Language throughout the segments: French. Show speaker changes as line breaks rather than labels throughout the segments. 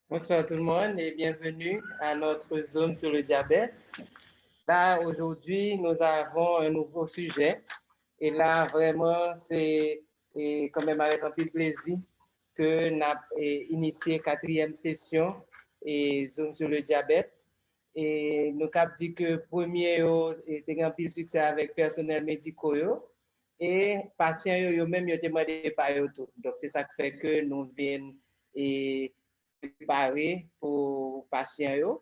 Bonsoir tout le monde et bienvenue à notre zone sur le diabète. Là, aujourd'hui, nous avons un nouveau sujet et là, vraiment, c'est quand même avec un peu de plaisir que nous avons initié quatrième session et zone sur le diabète. Et nous avons dit que premier était un peu de succès avec personnel médical et patients eux-mêmes ont demandé par eux tout. Donc, c'est ça qui fait que nous venons et préparé pour patients.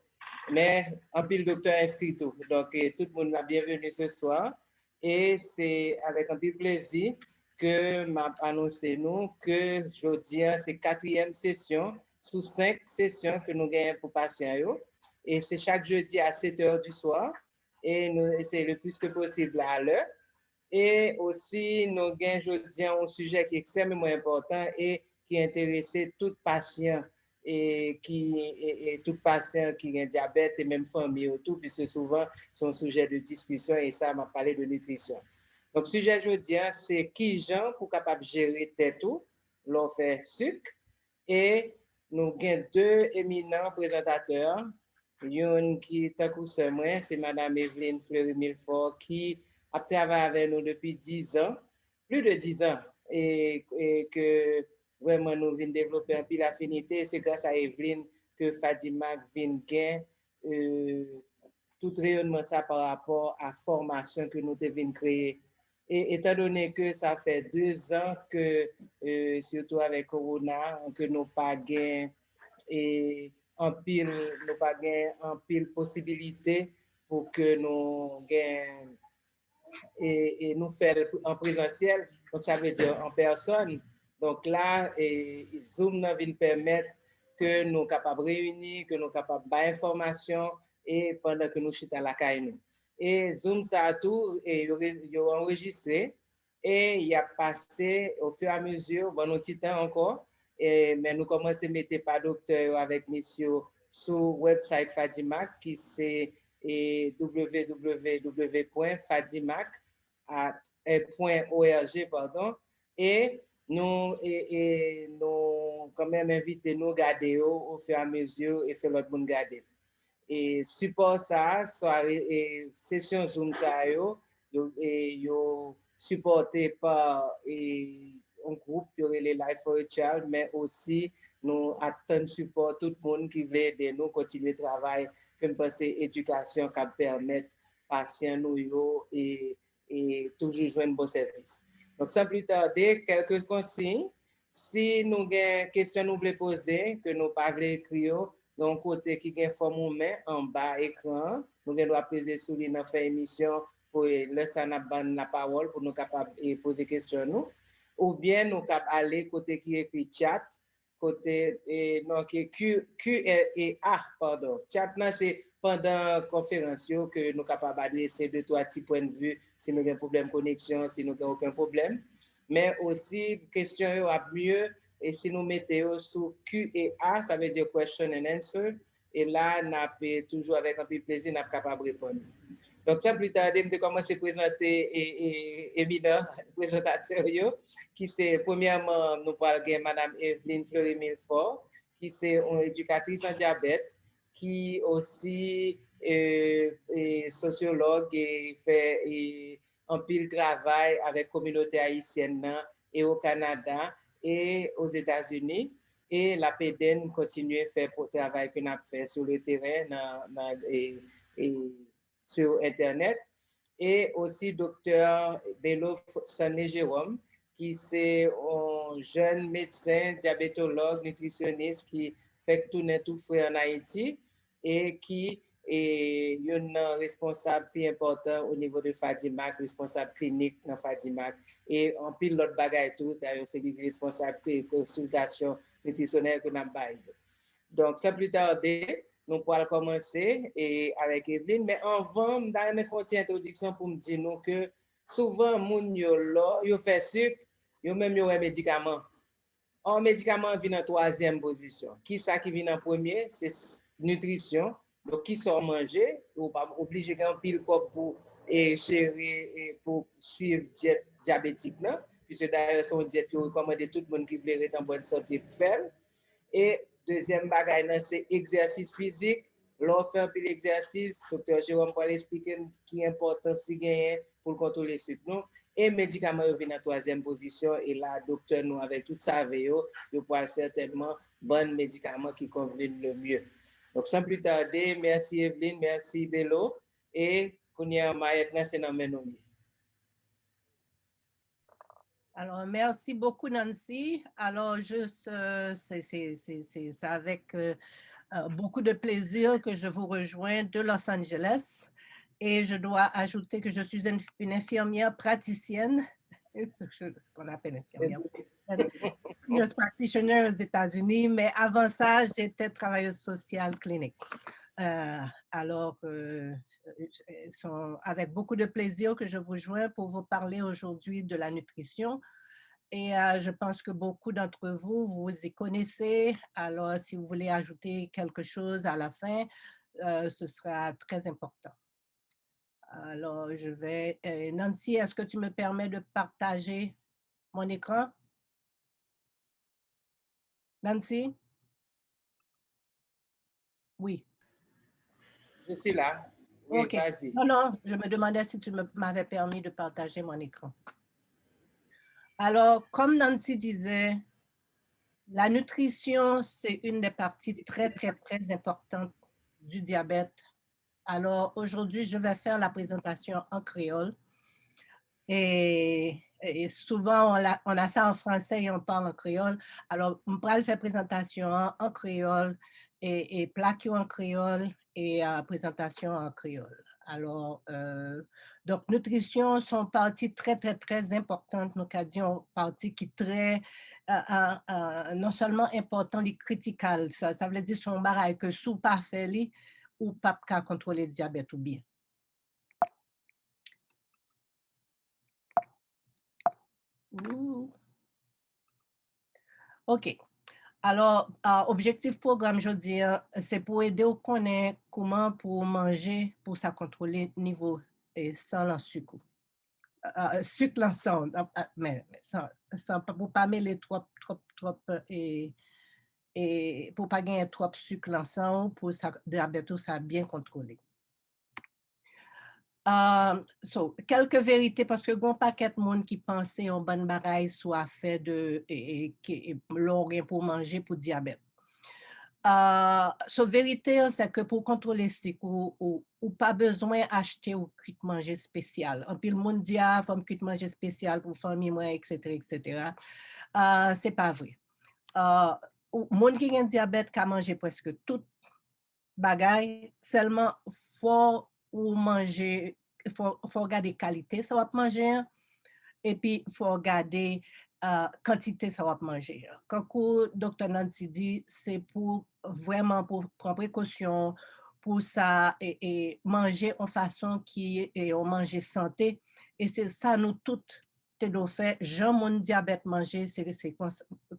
Mais en pile docteur inscrit tout. Donc, tout le monde est bienvenu ce soir. Et c'est avec un peu de plaisir que m'a annoncé nous que jeudi, c'est quatrième session sous 5 sessions que nous gagnons pour patients. Et c'est chaque jeudi à 7 heures du soir. Et nous essayons le plus que possible à l'heure. Et aussi, nous gagnons jeudi un sujet qui est extrêmement important et qui intéresse tout patient et tout patient qui a un diabète et même famille autour, puisque souvent, c'est un sujet de discussion et ça m'a parlé de nutrition. Donc, le sujet aujourd'hui, c'est qui gens pour capable gérer tête tout, l'on fait sucre et nous avons deux éminents présentateurs. Une qui est à coup moi, c'est Mme Evelyne Fleury-Milfort qui a travaillé avec nous depuis 10 ans, plus de 10 ans, et que vraiment nous venons développer un peu l'affinité. C'est grâce à Evelyne que Fadima vient gagner tout rayonnement ça par rapport à la formation que nous devons créer. Et étant donné que ça fait 2 ans que, surtout avec Corona, que nous pas gagné et en pile, nous pas gagné en pile possibilité pour que nous gagnons et nous faire en présentiel, donc ça veut dire en personne. Donc là, Zoom vient permettre que nous sommes capables de réunir, que nous sommes capables de faire information et pendant que nous sommes à la caille. Et Zoom, ça a tout, et il a enregistré et il a passé au fur et à mesure, bon, un petit temps encore, mais nous commençons à mettre par docteur avec monsieur sur le website Fadimac qui c'est www.fadimac.org, pardon, et nous quand même inviter nous garder au fur et à mesure et faire l'autre monde garder. Et support ça, soirée et session Zoom ça yo supporté par un groupe qui aurait les Life for a Child, mais aussi nous attendons support tout le monde qui veut aider nous continuer le travail comme penser éducation qui permet patients nous et toujours jouer un bon service. Donc sans plus tarder, quelques consignes. Si nous avons des questions nous voulons poser, que nous pas écrire, donc côté qui est formé en bas écran, nous devons peser sur lui dans faire émission pour laisser la parole pour nous capables de poser questions nous. Ou bien nous capables aller côté qui écrit chat, côté non qui Q&A pardon. Chat là c'est pendant conférence que nous capables adresser deux trois petits points de vue si nous avons un problème de connexion, si nous n'avons aucun problème. Mais aussi question à mieux et si nous mettons sur Q&A, ça veut dire question and answer. Et là, nous avons toujours avec un peu de plaisir, nous sommes capables de répondre. Donc, ça, plus tard, je commence à présenter évident présentateur, qui c'est, premièrement, nous parlons de Mme Evelyne Fleury-Milfort, qui c'est une éducatrice en diabète, qui aussi est sociologue et fait un pile travail avec la communauté haïtienne et au Canada et aux États-Unis. Et la PDN continue à faire le travail que nous avons fait sur le terrain et sur Internet. Et aussi docteur Bello Sané Jérôme, qui est un jeune médecin, diabétologue, nutritionniste qui fait tourner tout frais en Haïti et qui est un responsable plus important au niveau de Fadimac, responsable clinique dans Fadimac. Et en pile l'autre bagaille tout, d'ailleurs, c'est lui responsable de consultation nutritionnelle que nous avons. Donc, sans plus tarder, nous pourrons commencer avec Evelyne. Mais avant, je vais faire une introduction pour me dire que souvent, les gens qui font sucre, ils même un médicament. Un médicament vient en troisième position. Qui ça qui vient en premier? C'est nutrition. Donc, qui sont mangés, ou pas obligé d'un pile corps pour gérer pour suivre diète diabétique, puisque d'ailleurs, c'est une diète que recommande tout le monde qui veut être en bonne santé pour faire. Et Deuxième bagaille, c'est exercice physique. L'on fait un peu l'exercice, docteur Jérôme va expliquer qui est important si gagner pour contrôler le sucre. Et médicaments viennent en troisième position. Et là, docteur, nous, avec tout ça, nous pourrons certainement bon médicament qui conviennent le mieux. Donc, sans plus tarder, merci Evelyne, merci Bello. Et Kounia Mayet, c'est dans mes noms.
Alors, merci beaucoup, Nancy. Alors, juste, c'est avec beaucoup de plaisir que je vous rejoins de Los Angeles. Et je dois ajouter que je suis une infirmière praticienne, ce qu'on appelle infirmière praticienne, nurse practitioner aux États-Unis, mais avant ça, j'étais travailleuse sociale clinique. Alors, avec beaucoup de plaisir que je vous joins pour vous parler aujourd'hui de la nutrition. Et je pense que beaucoup d'entre vous, vous y connaissez. Alors, si vous voulez ajouter quelque chose à la fin, ce sera très important. Alors, je vais... Nancy, est-ce que tu me permets de partager mon écran? Nancy? Oui.
Je suis là. Oui,
OK.
vas-y.
Non, je me demandais si tu m'avais permis de partager mon écran. Alors, comme Nancy disait, la nutrition, c'est une des parties très, très, très importantes du diabète. Alors, aujourd'hui, je vais faire la présentation en créole. Et souvent, on a ça en français et on parle en créole. Alors, on va faire présentation en créole et plaque en créole et présentation en créole. Alors, donc, nutrition sont parties très, très, très importantes. Nous avons partie qui très, non seulement important, les critical. Ça veut dire son barrage que sous pas fait ou pas qu'à contrôler le diabète ou bien. OK. Alors, objectif programme, je veux dire, c'est pour aider au connaître comment pour manger, pour ça contrôler niveau sans le sucre. Sucre l'ensemble, mais sans pour pas mêler trop, et pour pas gagner trop sucre l'ensemble, pour ça, diabète, ça bien contrôlé. Quelques vérités, parce que bon paquet de monde qui pensait en bonne bagaille soit fait de l'organe pour manger pour diabète. Vérité, c'est que pour contrôler le sucre, ou pas besoin d'acheter ou cuit manger spécial. En plus, le monde dit, faut cuit manger spécial pour famille, moi, etc., etc. C'est pas vrai. Le monde qui a un diabète qui a mangé presque tout bagaille, seulement faut ou manger, faut regarder qualité ça va manger et puis faut regarder quantité ça va manger. Quand le docteur Nancy dit c'est pour vraiment pour prendre précaution pour ça et manger en façon qui est on manger santé et c'est ça nous toutes te fait Jean mon diabète manger c'est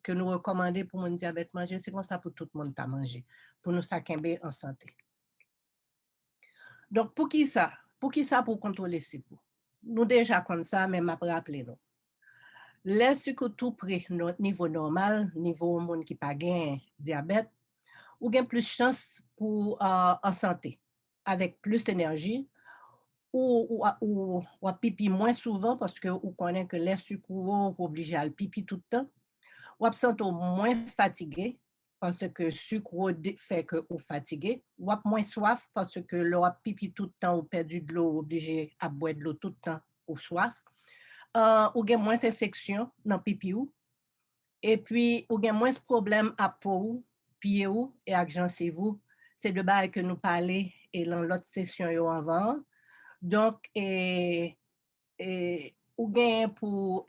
que nous recommander pour mon diabète manger c'est comme ça pour tout le monde à manger pour nous ça en santé. Donc, pour qui ça? Pour qui ça pour contrôler le sucre? Nous déjà comme ça, mais m'a rappelé nous. Les sucres tout près notre niveau normal, niveau monde qui pas gain diabète, ou gain plus chance pour en santé, avec plus d'énergie, ou pipi moins souvent parce que vous connaissez que les sucres obligés à pipi tout le temps, ou absent moins fatigué parce que le sucre fait que vous fatigué, ou moins soif parce que l'eau pipi tout le temps ou perdu de l'eau, obligé à boire de l'eau tout le temps ou soif, ou gen moins infection dans pipi ou, et puis ou gen moins problème à peau, pied ou et à gencive. C'est de bail que nous parlons et dans l'autre session yo avant. Donc ou gen pour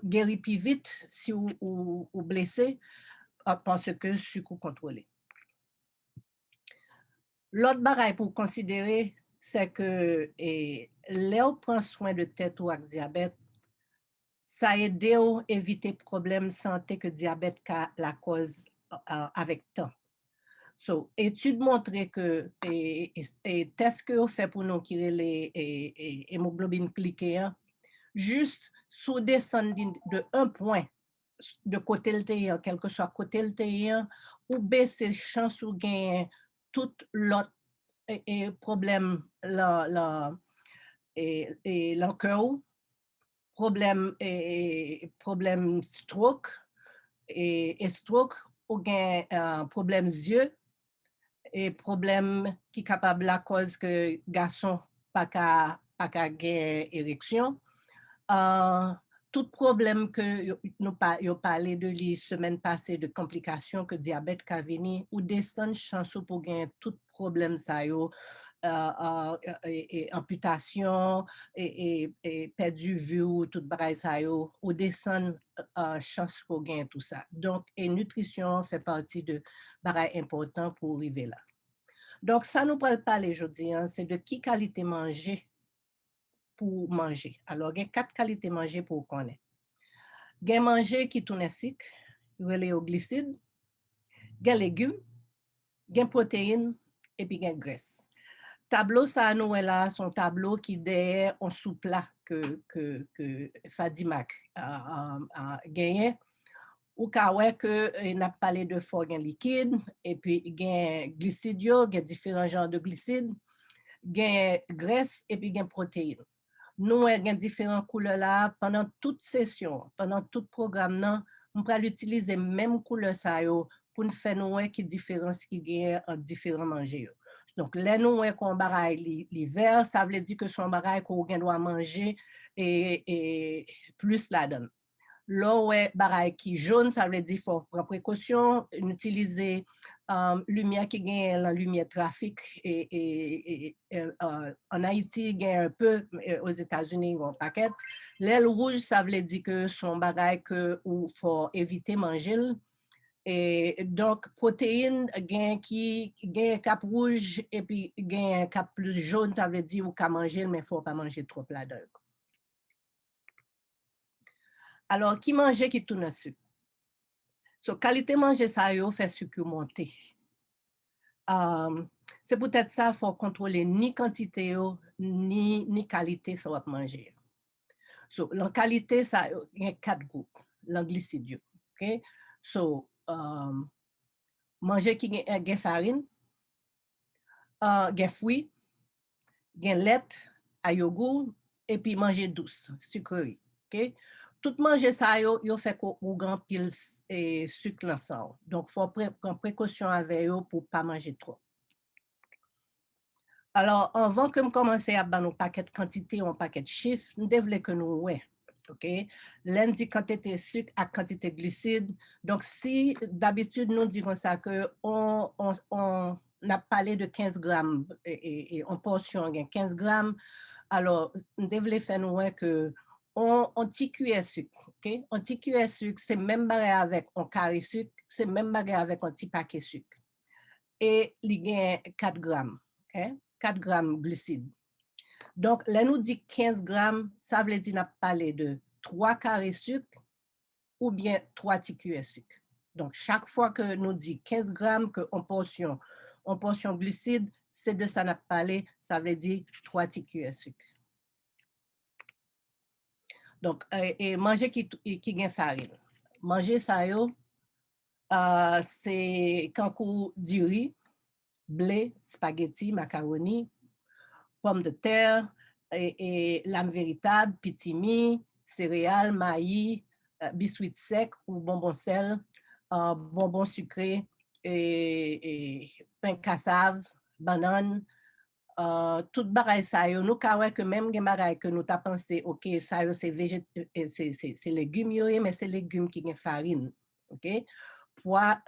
guérir plus vite si ou blessé parce que sucre contrôlé. L'autre bagaille pour considérer, c'est que là on prend soin de tête ou avec diabète, ça aide à éviter problèmes santé que diabète la cause avec temps. Études montrent que test que on fait pour nous qui les hémoglobine glycée, juste sous descendre de 1 point de côté le terrain, quel que soit côté le terrain, ou baisser chance ou gain tout l'autre et problème et l'encore, problème stroke et stroke ou gain problème yeux et problème qui est capable la cause que garçon pas qu'à gain érection. Tout problème que nous parlé de la semaine passée de complications que diabète qu'a venu ou descendre chance pour gagner tout problème ça yo et amputation et perdu vue tout bagay ça yo ou descendre chance pour gagner tout ça. Donc et nutrition fait partie de bagay important pour arriver là. Donc ça nous parle pas aujourd'hui, hein, c'est de qui qualité manger pour manger. Alors, il y a 4 qualités manger pour connaître. Il y a manger qui tourne sucre, relé au glucides, il y a légumes, il y a protéines et puis il y a graisse. Tableau ça nous est là, son tableau qui derrière un sous-plat que Fadimak a gagné. Ou ka ouais que n'a parlé de fort liquide et puis il y a glucides, il y a différents genres de glucides, il y a graisse et puis il y a protéines. Nous avons différentes couleurs là pendant toute session, pendant tout programme là, on peut utiliser même couleur ça yo pour nous faire nous qui différence qui gagne en différents manger. Donc là nous qu'on baraille l'hiver, ça veut dire que son baraille qu'on doit manger et plus la donne. Là ouais baraille qui jaune, ça veut dire faut prendre précaution, utiliser lumière qui gagne la lumière trafic et en Haïti gagne un peu, aux États-Unis un paquet. L'aile rouge ça veut dire que son bagage que ou faut éviter manger. Et donc protéines gagne qui gagne cap rouge et puis gagne cap plus jaune, ça veut dire ou qu'à manger mais faut pas manger trop là-dedans. Alors qui mange qui tourne sucre. So, qualité manger ça yo fait sucre monter. C'est peut-être ça faut contrôler ni quantité yo, ni qualité ça va manger. So, la qualité ça il y a 4 groupes, la glycide. OK? So, manger qui gain farine, gain fruits, gain lait, à yogourt et puis manger douce, sucrerie. OK? Tout manger ça yo fait qu'on grand pile et sucre dans ça. Donc faut prendre précaution avec eux pour pas manger trop. Alors avant que me commencer à ban un paquet de quantité ou un paquet de chiffres, nous devons que nous ouais. OK? Lundi quantité sucre à quantité glucides. Donc si d'habitude nous disons ça que on a parlé de 15 grammes et en portion 15 grammes, alors nous devons faire nous ouais que on petit cuillère sucre, OK? Un petit cuillère sucre, c'est même bagarre avec un carré sucre, c'est même bagarre avec un petit paquet sucre. Et il gagne 4 grammes, OK? 4 grammes glucides. Donc, là, nous dit 15 grammes, ça veut dire qu'on parlé de 3 carrés sucre ou bien 3 petits cuillères sucre. Donc, chaque fois que nous dit 15 grammes que en portion glucide, c'est de ça qu'on a parlé, ça veut dire 3 petits cuillères sucre. Donc, et manger qui gagne farine. Manger ça yo, c'est kankou du riz, blé, spaghetti, macaroni, pommes de terre, et lame véritable, pitimi, céréales, maïs, biscuits secs ou bonbons sel, bonbons sucrés, et pain cassave, banane, tout bagay ça yo nous ka que même gen bagay que nous t'a pensé OK ça yo c'est légumes yo mais c'est légumes qui gen farine. OK? Pois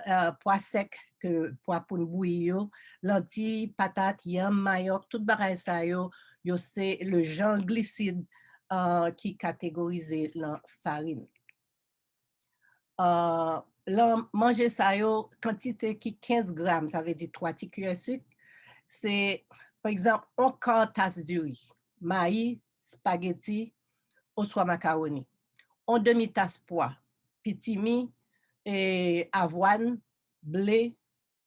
sec que pois pour bouillir yo, lentilles, patates, yam, manioc, tout bagay ça yo c'est le genre glycide qui catégorisé la farine. Manger ça yo quantité qui 15 grammes, ça veut dire 3 petits cuillères sucre, c'est par exemple, un quart tasse de riz, maïs, spaghetti, ou soit macaroni. Un demi-tasse pois, pitimi, et avoine, blé,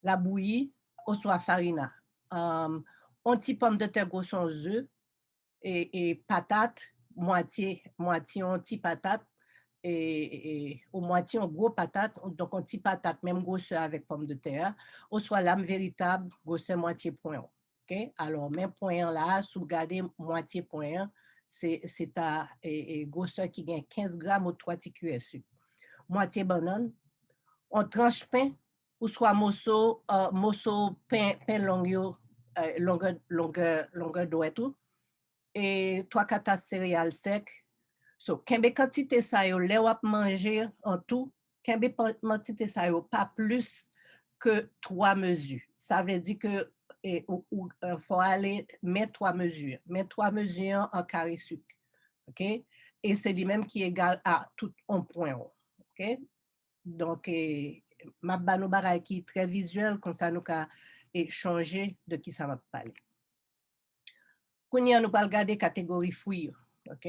la bouillie, ou soit farina. Un petit pomme de terre gros sans œufs, et patate, moitié un petit patate, et au moitié en gros patate, donc un petit patate, même grosseur avec pomme de terre, ou soit lame véritable, grosseur moitié point. OK? Alors, même point là, si vous regardez moitié point, c'est ta grosseur qui gagne 15 grammes ou 3 petits cuillères sucre. Moitié banane, on tranche pain, ou soit morceau pain long, longueur doigt tout, et 3-4 tasses céréales secs. So, kembe quantité ça yo, le wap manger en tout, kembe quantité ça yo, pas plus que 3 mesures. Ça veut dire que faut aller mettre 3 mesures. Mettre 3 mesures en carré sucre. OK? Et c'est lui même qui est égal à tout un point. OK? Donc, ma banou baray qui est très visuel, comme ça nous ka changer de qui ça va parler. Kounya nous va regarder catégorie fruits. OK?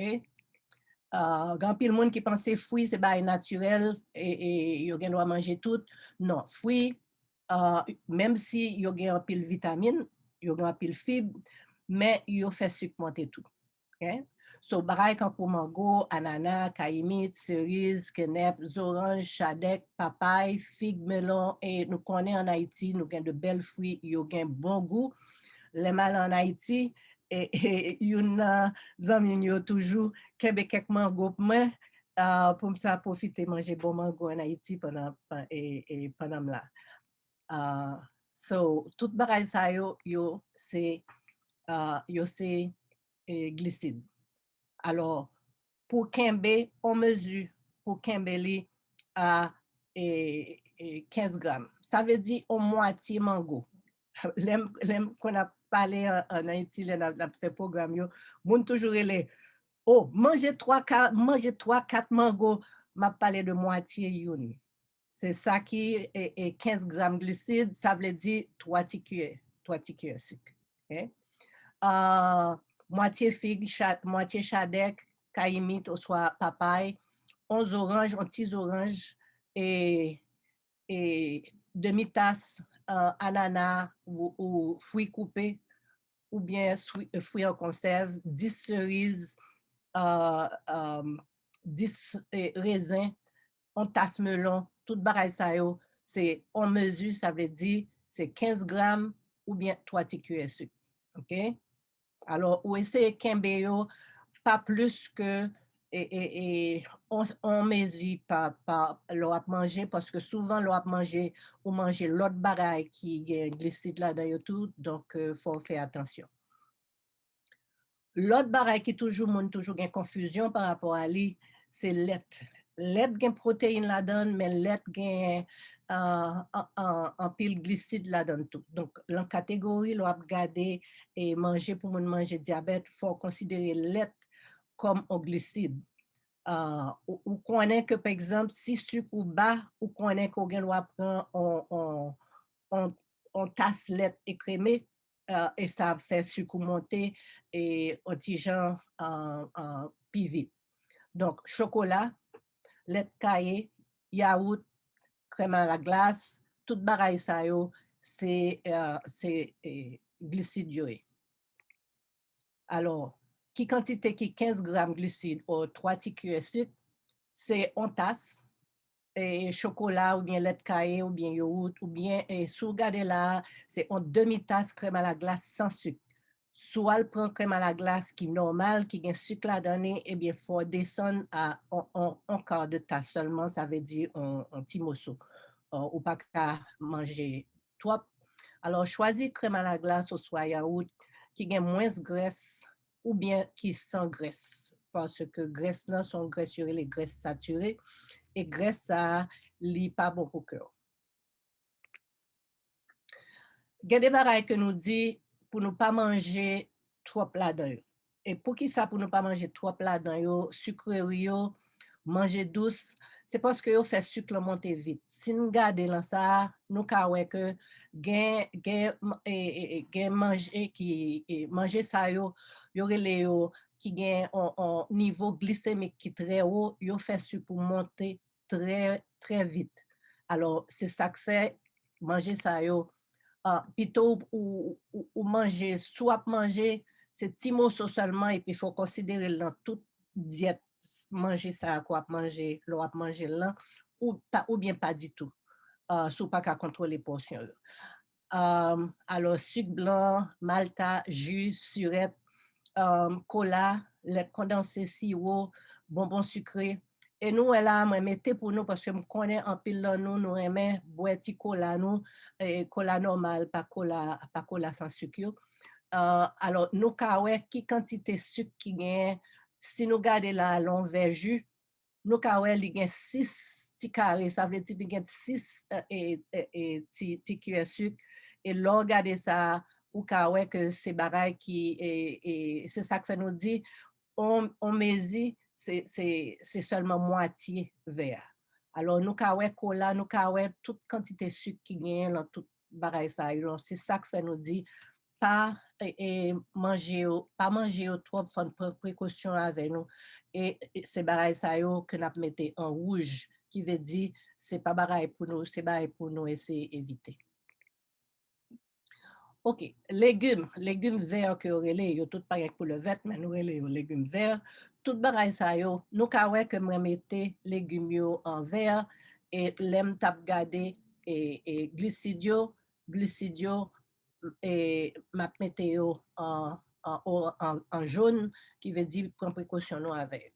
Grand pile monde qui pense fruits c'est bail naturel et yo gen doit manger tout. Non, fruits même si yo gen un pile vitamine, yo gen un pile fibre, mais yo fait sucre monter tout. OK? So baray comme pour mango, ananas, caïmite, cerise, kenep, orange, chadek, papaye, figue, melon et nous connaissons en Haïti, nous gen de belles fruits, yo gen bon goût. Les mal en Haïti et yon zami yo toujours kebe quelques mango pour pour ça profiter manger bon mango en Haïti pendant là. So tout bagay ça yo c'est glycide. Alors pour kembe on mesure pour kembe à 15 grammes. Ça veut dire au moitié mango. L'aime qu'on a parlé en Haïti, on a fait programme, yo, moun toujours les oh, manger 3-4 mangos, m'a parlé de moitié youn. C'est ça qui est 15 grammes de glucides, ça veut dire 3 petits cuillères sucre. Okay? Moitié figue, moitié chadek, caïmite, ou soit papaye, 11 oranges, 1 petit orange et demi-tasse ananas ou fruits coupés ou bien fruits en conserve, 10 cerises, 10 raisins, on tasse melon, tout bagaille ça yo, c'est on mesure, ça veut dire c'est 15 grammes ou bien 3 petits cuillères sucre. OK? Alors, ou essayer kembe yo pas plus que on mesure par l'eau à manger parce que souvent l'eau à manger ou manger l'autre bagaille qui est glycide là-dedans tout, donc faut faire attention. L'autre bagaille qui toujours gagne confusion par rapport à lui, c'est lait. Lait gagne protéines là-dedans, mais lait gagne en pile glycide là-dedans tout. Donc, la catégorie, l'on a regardé et manger pour manger diabète, faut considérer lait comme un glucide. Ou connaît que, par exemple, si sucre ou bas, ou connaît qu'on doit prendre on tasse lait écrémé, et ça fait sucre monter et otigeant plus vite. Donc, chocolat, lait caillé, yaourt, crème à la glace, tout bagaille ça yo, c'est glucidieux. Alors, qui quantité qui 15 grammes glucides ou 3 petits cuillères sucre, c'est en tasse, et chocolat ou bien lait caillé ou bien yaourt ou bien sous regardez là, c'est en demi-tasse crème à la glace sans sucre. Soit elle prend crème à la glace qui est normale, qui a sucre là-dedans, et bien faut descendre à un quart de tasse seulement, ça veut dire un petit morceau. Ou pas qu'à manger trop. Alors, choisis crème à la glace ou soit yaourt qui a moins de graisse ou bien qui sans graisse. Parce que graisse là sont graisses sur les graisses saturées et graisse ça li pas bon pour cœur. Il y a des bagailles que nous dit pour ne pas manger trop là-dedans. Et pour qui ça pour ne pas manger trop là-dedans, sucrerie, manger douce, c'est parce que yo fait sucre monter vite. Si nous gardons là ça, nous ka ouais que gain manger qui manger ça yo relé yo qui gain un niveau glycémique qui très haut, yo fait sucre pour monter très très vite. Alors c'est ça que fait manger ça yo plutôt ou manger soit manger c'est petit morceau seulement et puis il faut considérer dans toute diète manger ça, quoi, manger, l'on a manger là, ou bien pas du tout, sous pas qu'à contrôler portion. Alors, sucre blanc, malta, jus, surette, cola, lait condensé, sirop, bonbons sucrés. Et nous, elle a mettez pour nous parce que je connais en pile là, nous aimons boire petit cola, nous, et cola normal, pas cola sans sucre. Alors, nous, qui quantité de sucre qui gagne, si nous gardons là, l'envers jus, nous, il y a 6 petits carrés, ça veut dire qu'il y a 6 petits cuillères de sucre. Et là, regardez ça, ou que c'est bagaille qui, et c'est ça que fait nous dire, on mesure, c'est seulement moitié verre. Alors, nous, cola, nous, toute quantité de sucre qui gagne dans toute bagaille ça. C'est ça que fait nous dire, pas manger trop, prendre précaution avec nous. Et c'est bagaille ça que nous mettons en rouge, qui veut dire c'est pas bagaille pour nous, c'est bagaille pour nous essayer d'éviter. OK, légumes verts que relais, yo tout pareil pour le vert, mais nous relais légumes verts. Tout bagaille ça yo, nous ka ouais que me mettez légumes yo en vert et l'aime tap garder et glucidio et m'a mettez yo en jaune qui veut dire prendre précaution nous avec.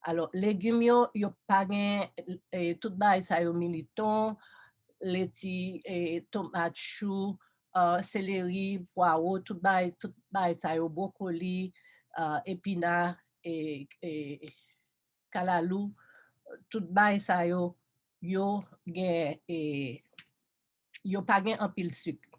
Alors légumes yo pas gain tout bagaille ça yo militon, letty et tomate chou, céleri, poireau, tout bail ça yo brocoli, épinard et calalou, tout bail ça yo gen et yo pas gen en pile sucre.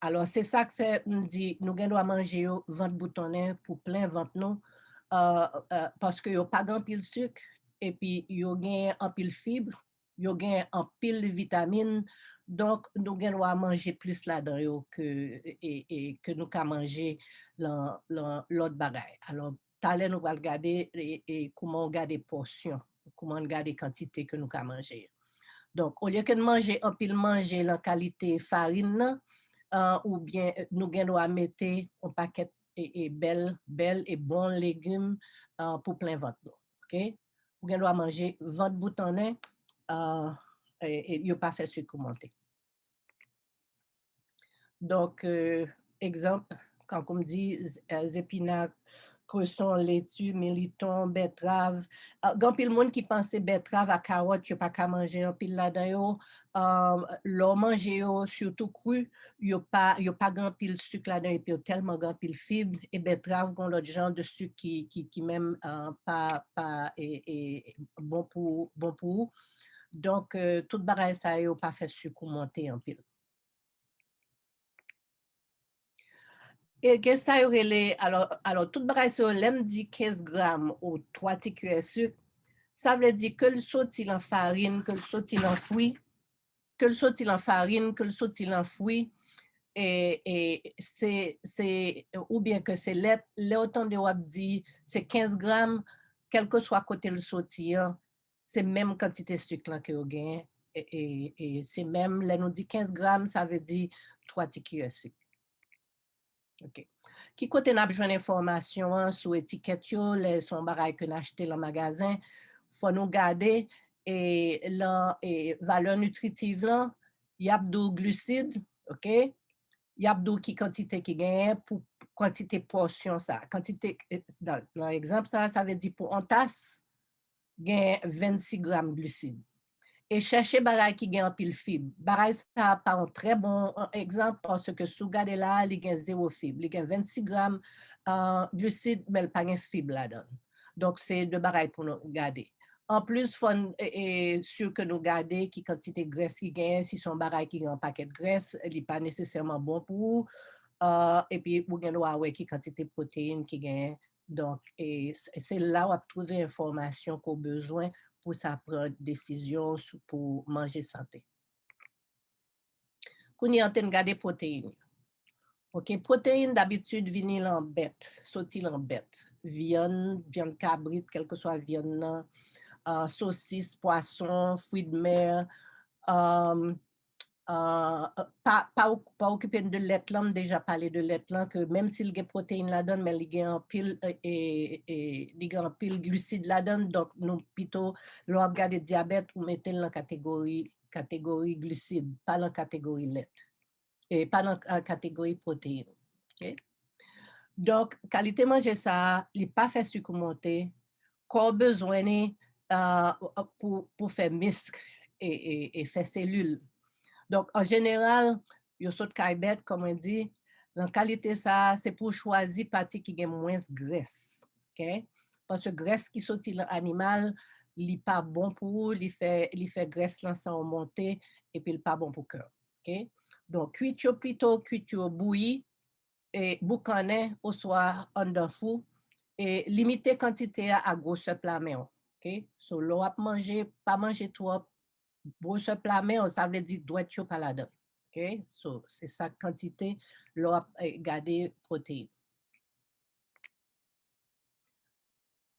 Alors c'est ça que fait me dit nous gen doit manger yo ventre boutonné pour plein ventre nous parce que yo pas gen pile sucre et puis yo gen en pile fibre, yo gen en pile vitamines. Donc, nous devons manger plus là-dedans que nous qu'à manger l'autre bagaille. Alors, talent nous va regarder et comment on garde les portions, comment on garde les quantités que nous qu'à manger. Donc, au lieu que de manger, on peut manger la qualité farine, ou bien nous devons mettre un paquet et bel et bon légumes pour plein ventre. OK? Nous devons manger ventre boutonné. Et il n'y a pas fait sucre monter. Donc, exemple, quand on me dit épinards, cresson, laitue, militon, betterave, grand pile monde qui pensait betterave à carotte, tu pas qu'à manger un pile là-dedans, l'on manger surtout cru, il y a pas grand pile sucre là-dedans et puis tellement grand pile fibre et betterave ont l'autre genre de sucre qui même pas et bon pour donc tout bagaille ça yo pas fait sucre monter en pile. Et qu'est-ce ça y alors tout bagaille ça l'aime dit 15 grammes ou 3 petits cuillères sucre, ça veut dire que le sautil en farine, que le sautil en fruits, que le sautil en farine, que le sautil en fruits et c'est ou bien que c'est lait autant de wap dit c'est 15 grammes quel que soit côté le sautillant, c'est même quantité de sucre là que vous gagnez et c'est même là nous dit 15 grammes ça veut dire 3 petits cuillères sucre. OK. Qui côté n'a besoin d'informations sur étiquette yo, les son bagaille que n'acheter dans magasin, faut nous garder et la valeur nutritive là, y a de glucides, OK? Y a de qui quantité qui gagne pour quantité portion ça. Quantité dans l'exemple ça veut dire pour une tasse gagne 26 grammes glucides. Et chercher bagay qui gagne en pile fibre. Bagay ça pas un très bon exemple parce que sous garder là, il gagne 0 fibre. Il gagne 26 grammes glucides, mais il pas de fibre là-dedans. Donc, c'est de bagay pour nous garder. En plus, faut sûr que nous garder qui quantité de graisse qui gagne, si son bagay qui gagne un paquet de graisse, il n'est pas nécessairement bon pour vous. Et puis, vous gagnez qui quantité de protéines qui gagne. Donc, c'est là où on trouver l'information qu'on a besoin pour ça prendre décision pour manger santé. Qu'on y entend garder protéines. OK, protéines d'habitude viennent en bête, sortir en bête. Viande cabrite, quelle que soit viande, saucisse, poisson, fruits de mer, pas occuper de lait là, déjà parlé de lait là, que même s'il y a protéines là-dedans, mais il y a un pile glucides là-dedans, donc nous plutôt, l'on regarde diabète, ou mettez dans la catégorie glucides, pas dans la catégorie lait, et pas dans la catégorie protéines. Okay? Donc, qualité manger ça, il n'est pas fait sucre monter, qu'on besoin pour faire muscle et faire cellules. Donc, en général, il y a sorte de comme on dit, la qualité ça, c'est pour choisir partie qui a moins de graisse. Okay? Parce que graisse qui sortit l'animal, il n'est pas bon pour vous, il fait graisse sans monter et puis il n'est pas bon pour le cœur. Okay? Donc, cuiture plutôt, cuiture bouillie, et boucaner au soir en fou et limiter quantité à grosse plat mais OK so l'eau à manger pas manger trop grosse plat mais ça veut dire doit être pas là-dedans. OK so c'est ça quantité l'eau à garder protéines.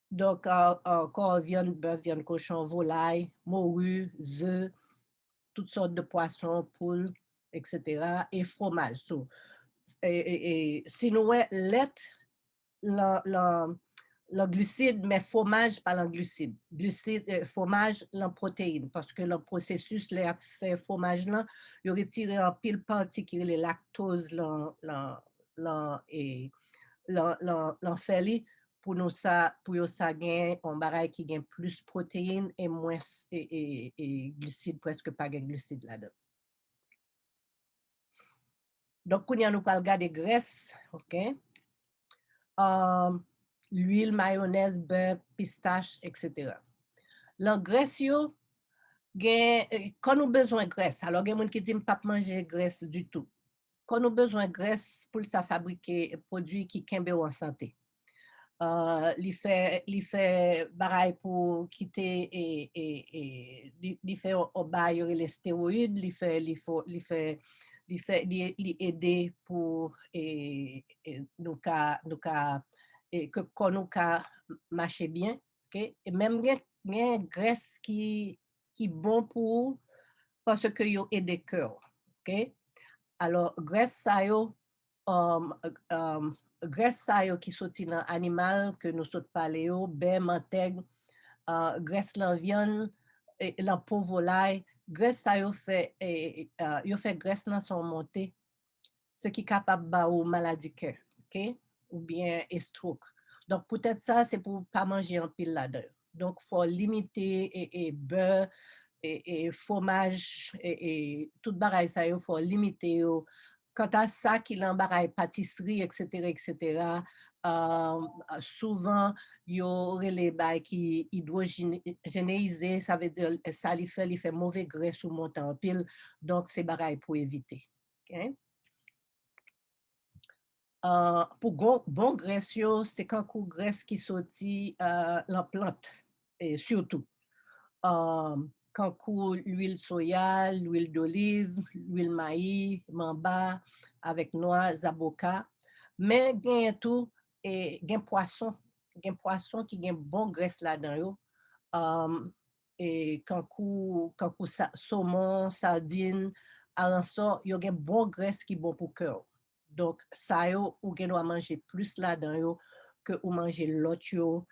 Donc encore viande bœuf viande cochon volaille morue œufs toutes sortes de poissons poules etc. et fromage so et si nous lait le glucide, mais fromage, pas le glucide. Glucide, fromage, la protéine, parce que le processus, les fait fromage, là, il retire en pile partie qui est le lactose, l'enfeli, pour nous ça, gagne un baril qui gagne plus protéines et moins et glucides, presque pas de glucides là-dedans. Donc, quand nous parlons de graisse, OK? L'huile, mayonnaise, beurre, pistache, etc. La graisse, quand nous avons besoin de graisse, alors il y a des gens qui disent pas manger graisse du tout. Quand nous avons besoin de graisse pour ça fabriquer produits qui sont en santé. Il fait pareil pour quitter il fait au bail les stéroïdes, il aider pour nous et que quand nous marcher bien, okay? Et même une graisse qui bon pour parce que yo aide le cœur, OK? Alors graisse ça yo graisse ça yo qui sorti dans animal que nous saute parler yo, beurre, mantegue, graisse la viande et la peau volaille, graisse ça yo fait graisse dans son montée ce qui est capable de maladie cœur, OK? Ou bien stroke. Donc, peut-être ça, c'est pour ne pas manger en pile là-dedans. Donc, il faut limiter et beurre et fromage et tout bagaille ça, il faut limiter. Quant à ça, qui est en bagaille pâtisserie, etc., souvent, il y aurait les bails qui hydrogénéisés, ça veut dire ça il fait mauvais graisse ou monter en pile. Donc, c'est bagaille pour éviter. OK? Pour bon graisse, c'est quand coup graisse qui sortit la plante, et surtout. Quand coup l'huile soya, l'huile d'olive, l'huile maïs, mamba, avec noix, zaboka. Mais il y a tout, et il y a poisson qui a bon graisse là-dedans. Et quand coup saumon, sardine, alors ça, il y a bon graisse qui est bon pour le cœur. Donc, ça, ou doit manger plus là-dedans que ou manger l'autre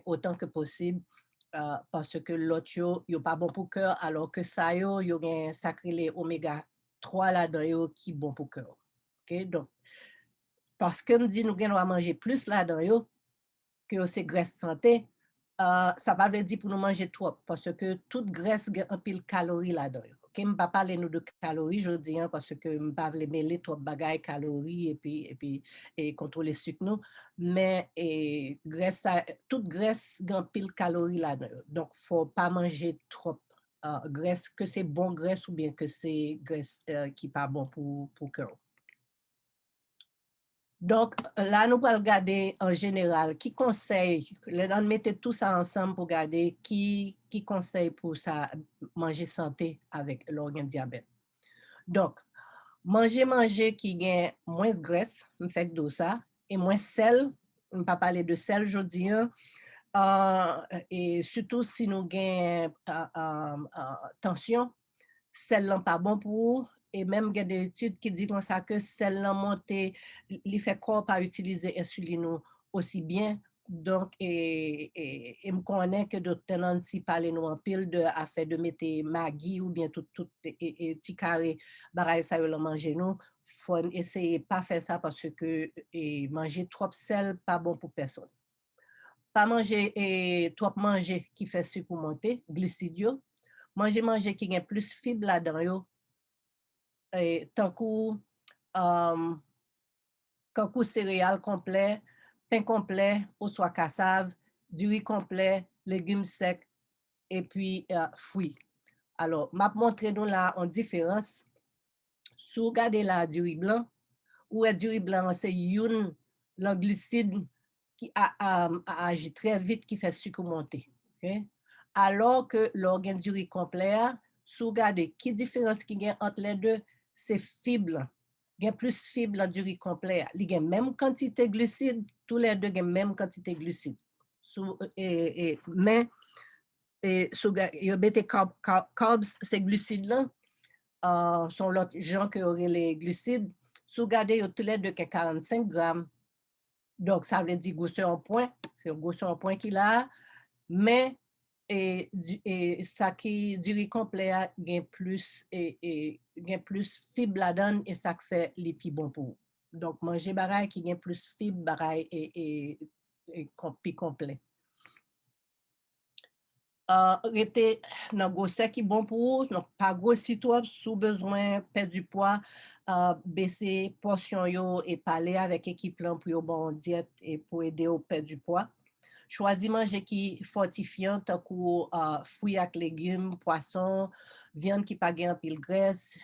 autant que possible parce que l'autre n'est pas bon pour le cœur, alors que ça, il y a un sacré oméga 3 là-dedans qui est bon pour le cœur. OK? Donc, parce que me dit nous doit manger plus là-dedans que c'est graisse santé, ça va veut dire pour nous manger trop, parce que toute graisse a un pile calories là-dedans. OK, je ne vais pas parler nous de calories, je dis, parce que je ne vais pas mêler trop de bagailles, calories, et contrôler sucre, nous. Mais graisse, toute graisse a un pile calories là-dedans. Donc, il ne faut pas manger trop graisse, que c'est bon graisse ou bien que c'est graisse qui n'est pas bon pour le cœur. Donc, là, nous allons regarder en général qui conseille, on mettait tout ça ensemble pour regarder qui conseille pour ça, manger santé avec l'organe diabète. Donc, manger qui gagne moins de graisse, on fait de ça, et moins sel, on ne va pas parler de sel aujourd'hui, et surtout si nous gagnons tension, sel lan pas bon pour, et même il y a des études qui disent comme ça que sel lan monte, il fait corps pas utiliser insuline aussi bien. Donc, et me connais que docteur Nancy parle nous en pile de affaire de mettre Maggi ou bien tout et petit carré bagaille ça le manger nous. Faut essayer pas faire ça parce que manger trop sel pas bon pour personne. Pas manger et trop manger qui fait sucre monter, glucides. Manger qui a plus fibre là-dedans yo, tant que céréales complets, pain complet, ou soit cassave, du riz complet, légumes secs et puis fruits. Alors, m'a montré nous là en différence. Si vous regardez là du riz blanc, ou du riz blanc, c'est une le glucide qui agit très vite, qui fait sucre monter. Okay? Alors que l'organe du riz complet, si vous regardez, qui différence qui y a entre les deux, c'est fibre. Il y a plus fibre du riz complet. Il y a même quantité de glucides, tous les deux, il y a même quantité de glucides. Mais, il y a des carbs, ces glucides-là, sont l'autre gens qui auraient les glucides. Si vous regardez, tous les deux, 45 grammes. Donc, ça veut dire que c'est un point. C'est un point qu'il a. Mais, ça qui du riz complet a plus fibre là-dedans et ça fait les plus bon pour vous. Donc, manger bagaille qui a plus fibre bagaille et plus complet. Rester dans grosseur qui bon pour vous, donc pas grossir trop, sous besoin perdre du poids, baisser portion yo et parler avec équipe là pour une bonne diète et pour aider au perdre du poids. Choisir manger qui fortifiant tant que fruits avec légumes, poissons, viande qui pas gain pile graisse,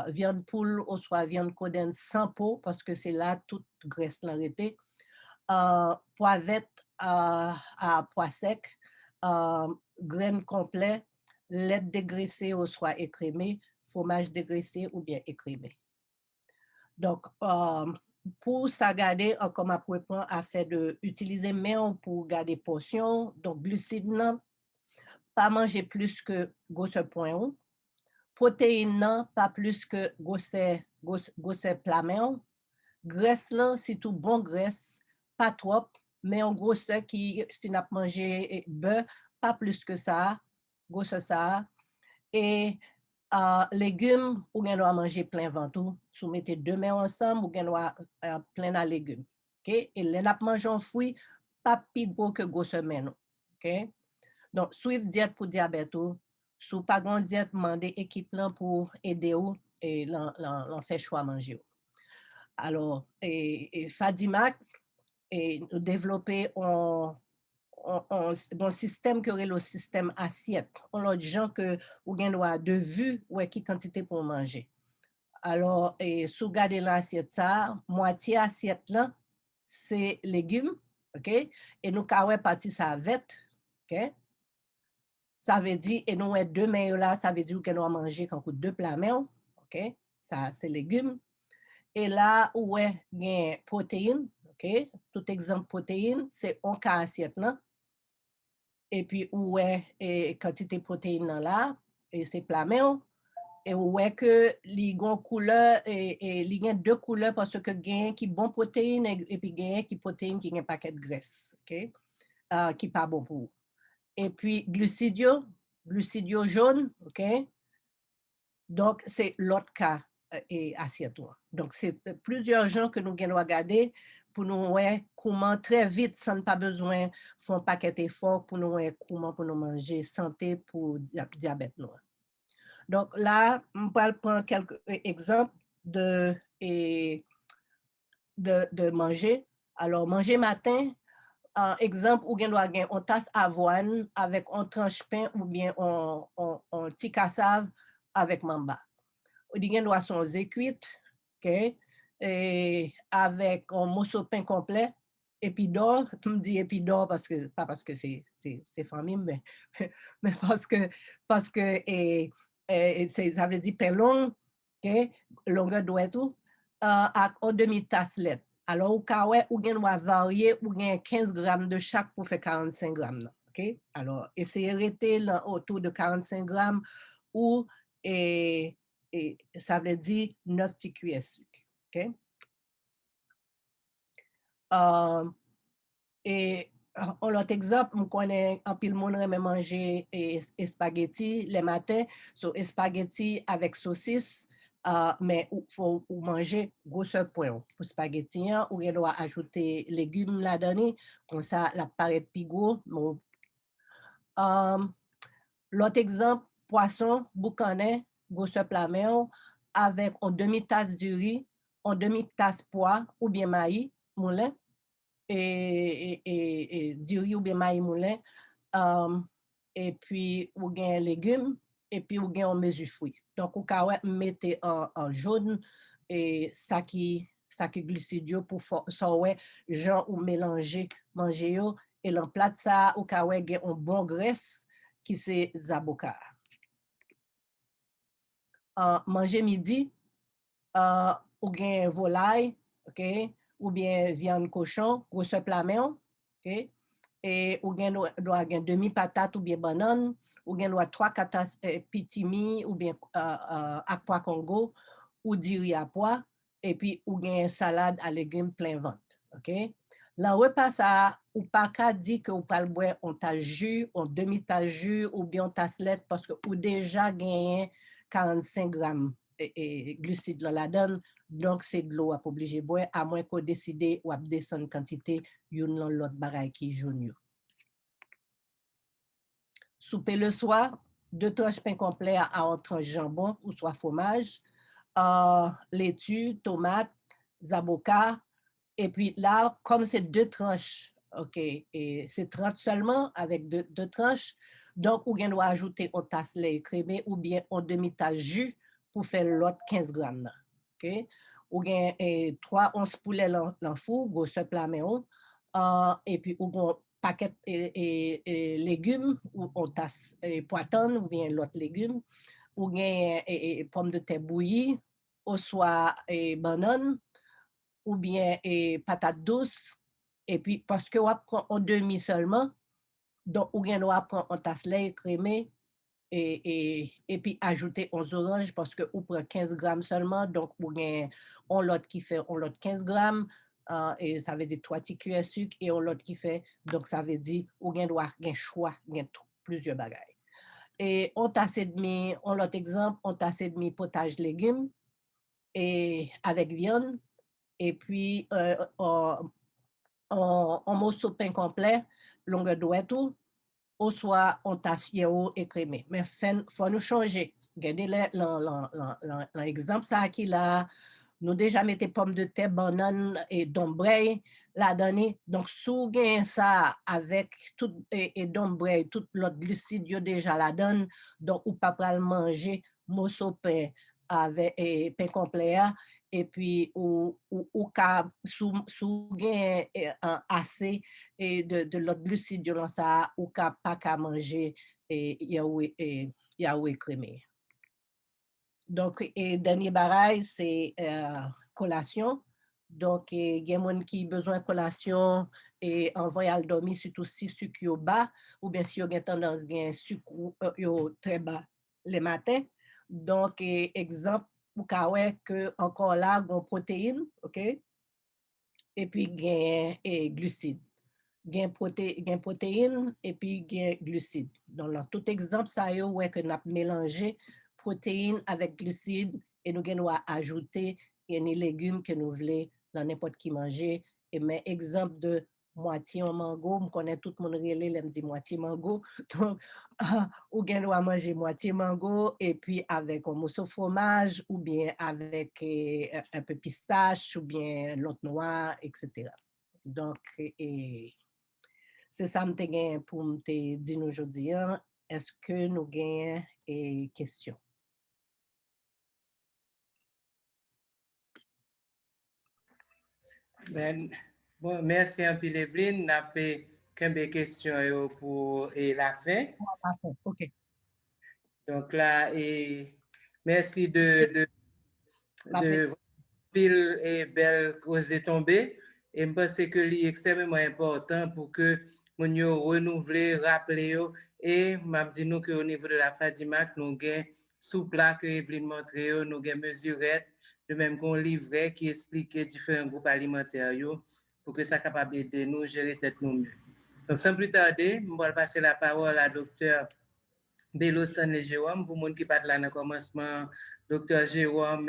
viande poule ou soit viande codène sans peau parce que c'est là toute graisse l'arrêté. Poivette à pois sec, graines complets, lait dégraissé ou soit écrémé, fromage dégraissé ou bien écrémé. Donc, pour ça garder, comme après point à faire de utiliser main pour garder portion, donc glucides, pas manger plus que gosse point, protéines, pas plus que gosse plat main, graisse là, c'est tout bon graisse, pas trop, mais en gros ça qui si n'a mangé beurre, pas plus que ça, gosse ça et légumes ou bien doit manger plein ventre, si vous mettez deux mains ensemble ou bien doit plein à légumes. OK, et les n'a manger en fruits pas plus gros que gosse main. OK? Donc suivre diète pour diabète ou sous pas grande diète demander équipe là pour aider ou et l'en faire choix manger. Alors, et Fadimac, et nous développer un système qui aurait le système assiette. On a des gens que ou bien doit de vue ou qui quantité pour manger. Alors, et sous garder l'assiette ça, moitié assiette là, c'est légumes, ok? Et nous quand partie ça vête, ok? Ça veut dire, et nous deux mains là, ça veut dire que nous manger quand deux plats mains, ok? Ça c'est légumes. Et là, où est gain protéines, ok? Tout exemple protéines, c'est un cas assiette là. Et puis où est quantité protéines là, et c'est plat main. Et où est que les couleurs et les deux couleurs parce que gain qui bon protéines et puis gain qui protéines qui gain paquet de graisse, ok? Qui pas bon pour vous. Et puis glucidio jaune, ok? Donc c'est l'autre cas et assiette. Donc c'est plusieurs gens que nous allons regarder pour nous voir comment très vite sans pas besoin faire un paquet d'efforts pour nous voir comment pour nous manger santé pour diabète nous. Donc là, on va prendre quelques exemples de manger. Alors manger matin, exemple ou bien doit gagner une tasse avoine avec un tranche pain ou bien un petit cassave avec mamba. Ou bien doit son cuite, OK? Et avec un morceau de pain complet épidore, tu me dis épidore parce que pas parce que c'est famille mais mais parce que ça veut dire pain long, OK? Longueur doit tout à une demi-tasse lait. Alors, au cas où bien doit varier, ou bien 15 grammes de chaque pour faire 45 grammes. OK? Alors, essayez de rester autour de 45 grammes ou et ça veut dire 9 petits cuillères sucre. OK? Et en l'autre exemple, je connais un pile monde aime manger et spaghetti les matins, so spaghetti avec saucisse, mais il faut manger gros point pour spaghetti, hein, ou il doit ajouter légumes là-dedans, comme ça la paraît plus gros. L'autre exemple, poisson, boucanet, gros plat avec une demi-tasse de riz, une demi-tasse pois ou bien maïs moulin et du riz ou bien maïs moulin, et puis ou bien légumes et puis ou bien on mesure fruits. Donc ou ka mettez en jaune et ça qui glucides pour ça ouais genre ou mélanger manger yo et l'en plat ça ou ka ouais gen un bon graisse qui c'est zaboka. Manger midi ou bien volaille, OK, ou bien viande cochon, gros plat main, OK, et ou bien doit demi patate ou bien banane, ou bien doit 3-4 pitimi ou bien aqua congo ou du riz à pois et puis ou bien salade à légumes plein ventre, OK. Là repas ça ou pas qu'à dire que ou pas le boire on ta jus, on demi tasse jus ou bien on tasse lait parce que ou déjà gagné 45 grammes et glucides dans la donne, donc c'est de l'eau à pas obligé boire à moins qu'on décide ou à descendre quantité yon dans l'autre bagaille qui jaune. Souper le soir, 2 tranches pain complet à un tranche jambon ou soit fromage, laitue, tomate, zaboka, et puis là, comme c'est 2 tranches, OK, et c'est 30 seulement avec 2 tranches, donc ou bien doit ajouter une tasse lait crémé ou bien une demi-tasse jus pour faire l'autre 15 grammes là, OK? Ou bien 3 onces poulet dans four, gros plat maison, et puis ou bien paquet et légumes ou on tasse poiton ou bien l'autre légumes ou bien pommes de terre bouillies ou soit banane ou bien patates douces et puis parce que on prend en demi seulement donc ou bien on prend en tasse lait crémé et puis ajouter 11 oranges parce que on prend 15 grammes seulement donc ou bien on l'autre qui fait on l'autre 15 grammes et ça veut dire 3 petits cuillères sucre et on l'autre qui fait donc ça veut dire ou bien doit un choix plusieurs bagages et on tasse et demi on l'autre exemple on tasse et demi potage légumes et avec viande et puis en morceau de pain complet longueur douette ou soit on tasse yao et crémé mais faut nous changer regardez l'exemple ça qui là nous déjà mettez pommes de terre banane et d'ombrelle la donner donc sous gain ça avec tout et d'ombrelle toute l'autre glucide yo déjà la donne donc ou pas pral manger morceau pain avec et pain complet et puis ou ka sous gain assez et de l'autre glucide dans ça ou ka pas ka manger et yaourt crémé. Donc, et dernier bagaille, c'est collation. Donc, il y a des gens qui ont besoin de collation et envoyer à dormir surtout si sucre est bas ou bien si vous avez tendance à un sucre très bas les matins. Donc, exemple, vous avez que encore là, une protéine, OK? Et puis, il y a glucides. Gain protéines et puis gain glucides. Donc, dans tout exemple, ça y est, ouais, que nous avons mélangé protéines avec glucides et nous allons ajouter les légumes que nous voulons dans n'importe qui manger. Et mais exemple de moitié en mango, je connais tout le monde relé, me dit moitié mango. Donc, ou bien doit manger moitié mango et puis avec un morceau de fromage ou bien avec un peu pistache ou bien l'autre noix, etc. Donc, c'est ça que je gagne pour te dire aujourd'hui. Est-ce que nous gagnons des questions?
Ben, bon, merci un peu, Evelyne. N'a pas quelques questions pour la fin.
OK.
Donc là, merci de pile et belle cause tombée. Et je pense que c'est extrêmement important pour que nous renouveler, rappeler, et m'a dit nous qu'au niveau de la FADIMAC, nous avons sous plat que Evelyne montré, nous avons mesurette, de même qu'on livret qui explique différents groupes alimentaires pour que ça soit capable d'aider nous à gérer tête nous mieux. Donc, sans plus tarder, je vais passer la parole à Dr. Bello Stanley Jérôme. Pour les gens qui partent là dans le commencement, Dr. Jérôme,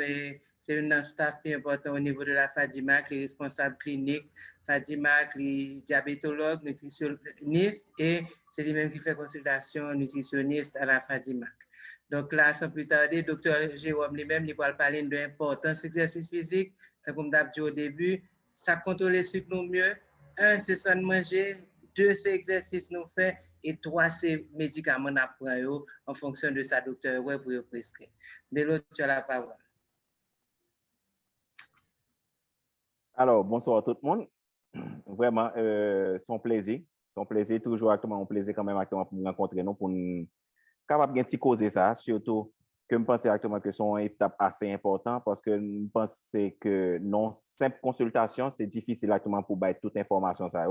c'est un staff qui est important au niveau de la FADIMAC, les responsables cliniques, FADIMAC, les diabétologues, nutritionnistes, et c'est lui-même qui fait consultation nutritionniste à la FADIMAC. Donc là, sans plus tarder, Dr. Jérôme lui-même, il va parler de l'importance de l'exercice physique, comme d'hab dit au début, ça contrôle le sucre nous mieux. Un, c'est soin de manger. Deux, c'est exercice nous fait. Et trois, c'est médicaments nous prend en fonction de sa docteur pour prescrire. Mais l'autre, tu as la parole.
Alors, bonsoir à tout le monde. Vraiment, son plaisir, toujours actuellement, un plaisir quand même actuellement pour nous rencontrer, nous, pour nous capable de causer ça, surtout que je pense actuellement que c'est une étape assez importante parce que je pense que non simple consultation, c'est difficile actuellement pour battre toute information ça.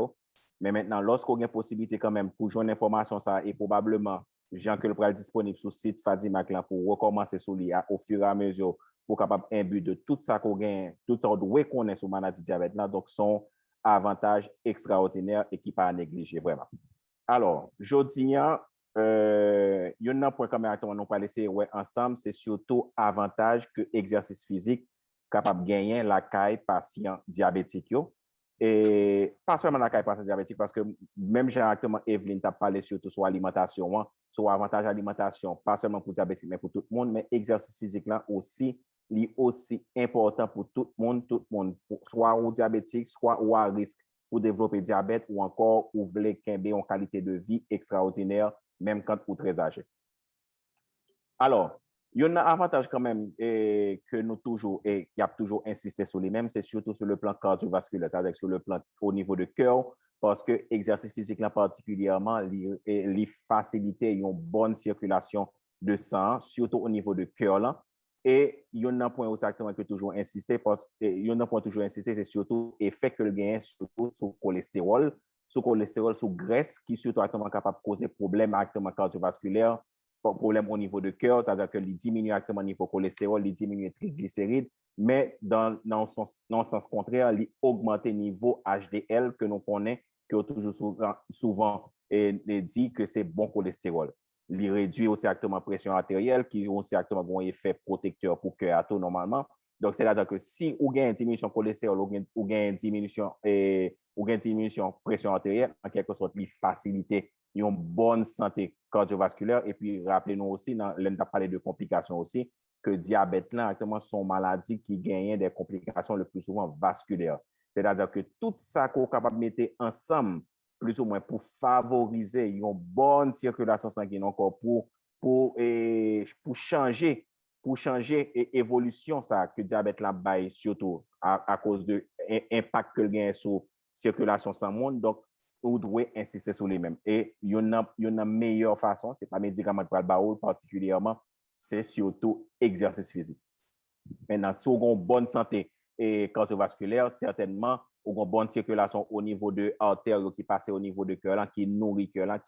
Mais maintenant, lorsqu'on a une possibilité quand même pour joindre l'information ça et probablement gens que le pral disponible sur le site Fadimac pour recommencer sur l'IA au fur et à mesure pour capable un but de tout ça qu'on gagne, tout ça qu'on connaît sur maladie diabète là, donc son avantage extraordinaire et qui pas à négliger vraiment. Alors, je dis, il y a un point quand même nous pas laisser ensemble, c'est surtout avantage que exercice physique capable de gagner la caille patient diabétique. Et pas seulement la caille patient diabétique, parce que même directement Evelyne t'a parlé surtout sur l'alimentation, sur avantage alimentation, pas seulement pour diabétique, mais pour tout le monde, mais exercice physique là aussi, il est aussi important pour tout le monde, soit ou diabétique, soit ou à risque pour développer diabète ou encore ou voulez qu'il y ait une qualité de vie extraordinaire, même quand vous êtes très âgé. Alors, il y a un avantage quand même que nous toujours, et il y a toujours insisté sur les mêmes, c'est surtout sur le plan cardiovasculaire, c'est-à-dire sur le plan au niveau de cœur, parce que l'exercice physique là particulièrement, il facilite une bonne circulation de sang, surtout au niveau de cœur là. Et il y a un point aussi exactement que toujours insister, c'est surtout l'effet que le gain surtout sur le cholestérol, sur graisse, qui surtout actuellement capable de causer problème actuellement cardiovasculaire, problème au niveau de cœur, c'est-à-dire que il diminue actuellement le niveau de cholestérol, il diminue les triglycérides, mais dans le sens contraire, il augmente le niveau HDL que nous connaissons, que toujours souvent dit que c'est bon cholestérol. Il réduit aussi actuellement la pression artérielle, qui aussi actuellement un effet protecteur pour le cœur normalement. Donc, c'est-à-dire que si vous avez une diminution de cholestérol ou une diminution de pression artérielle, en quelque sorte, il facilite une bonne santé cardiovasculaire. Et puis, rappelez-nous aussi, on a parlé de complications aussi, que le diabète, là, actuellement, sont maladies qui gagnent des complications le plus souvent vasculaires. C'est-à-dire que tout ça qu'on est capable de mettre ensemble, plus ou moins pour favoriser une bonne circulation sanguine encore pour changer évolution ça que diabète là baille surtout à cause de impact que le gain sur circulation sanguine. Donc on doit insister sur les mêmes et il y a une meilleure façon, c'est pas médicament pour le baoul particulièrement, c'est surtout exercice physique. Maintenant, si on a une bonne santé et cardiovasculaire, certainement, on a une bonne circulation au niveau de l'artère qui passe au niveau de cœur, qui nourrit le cœur,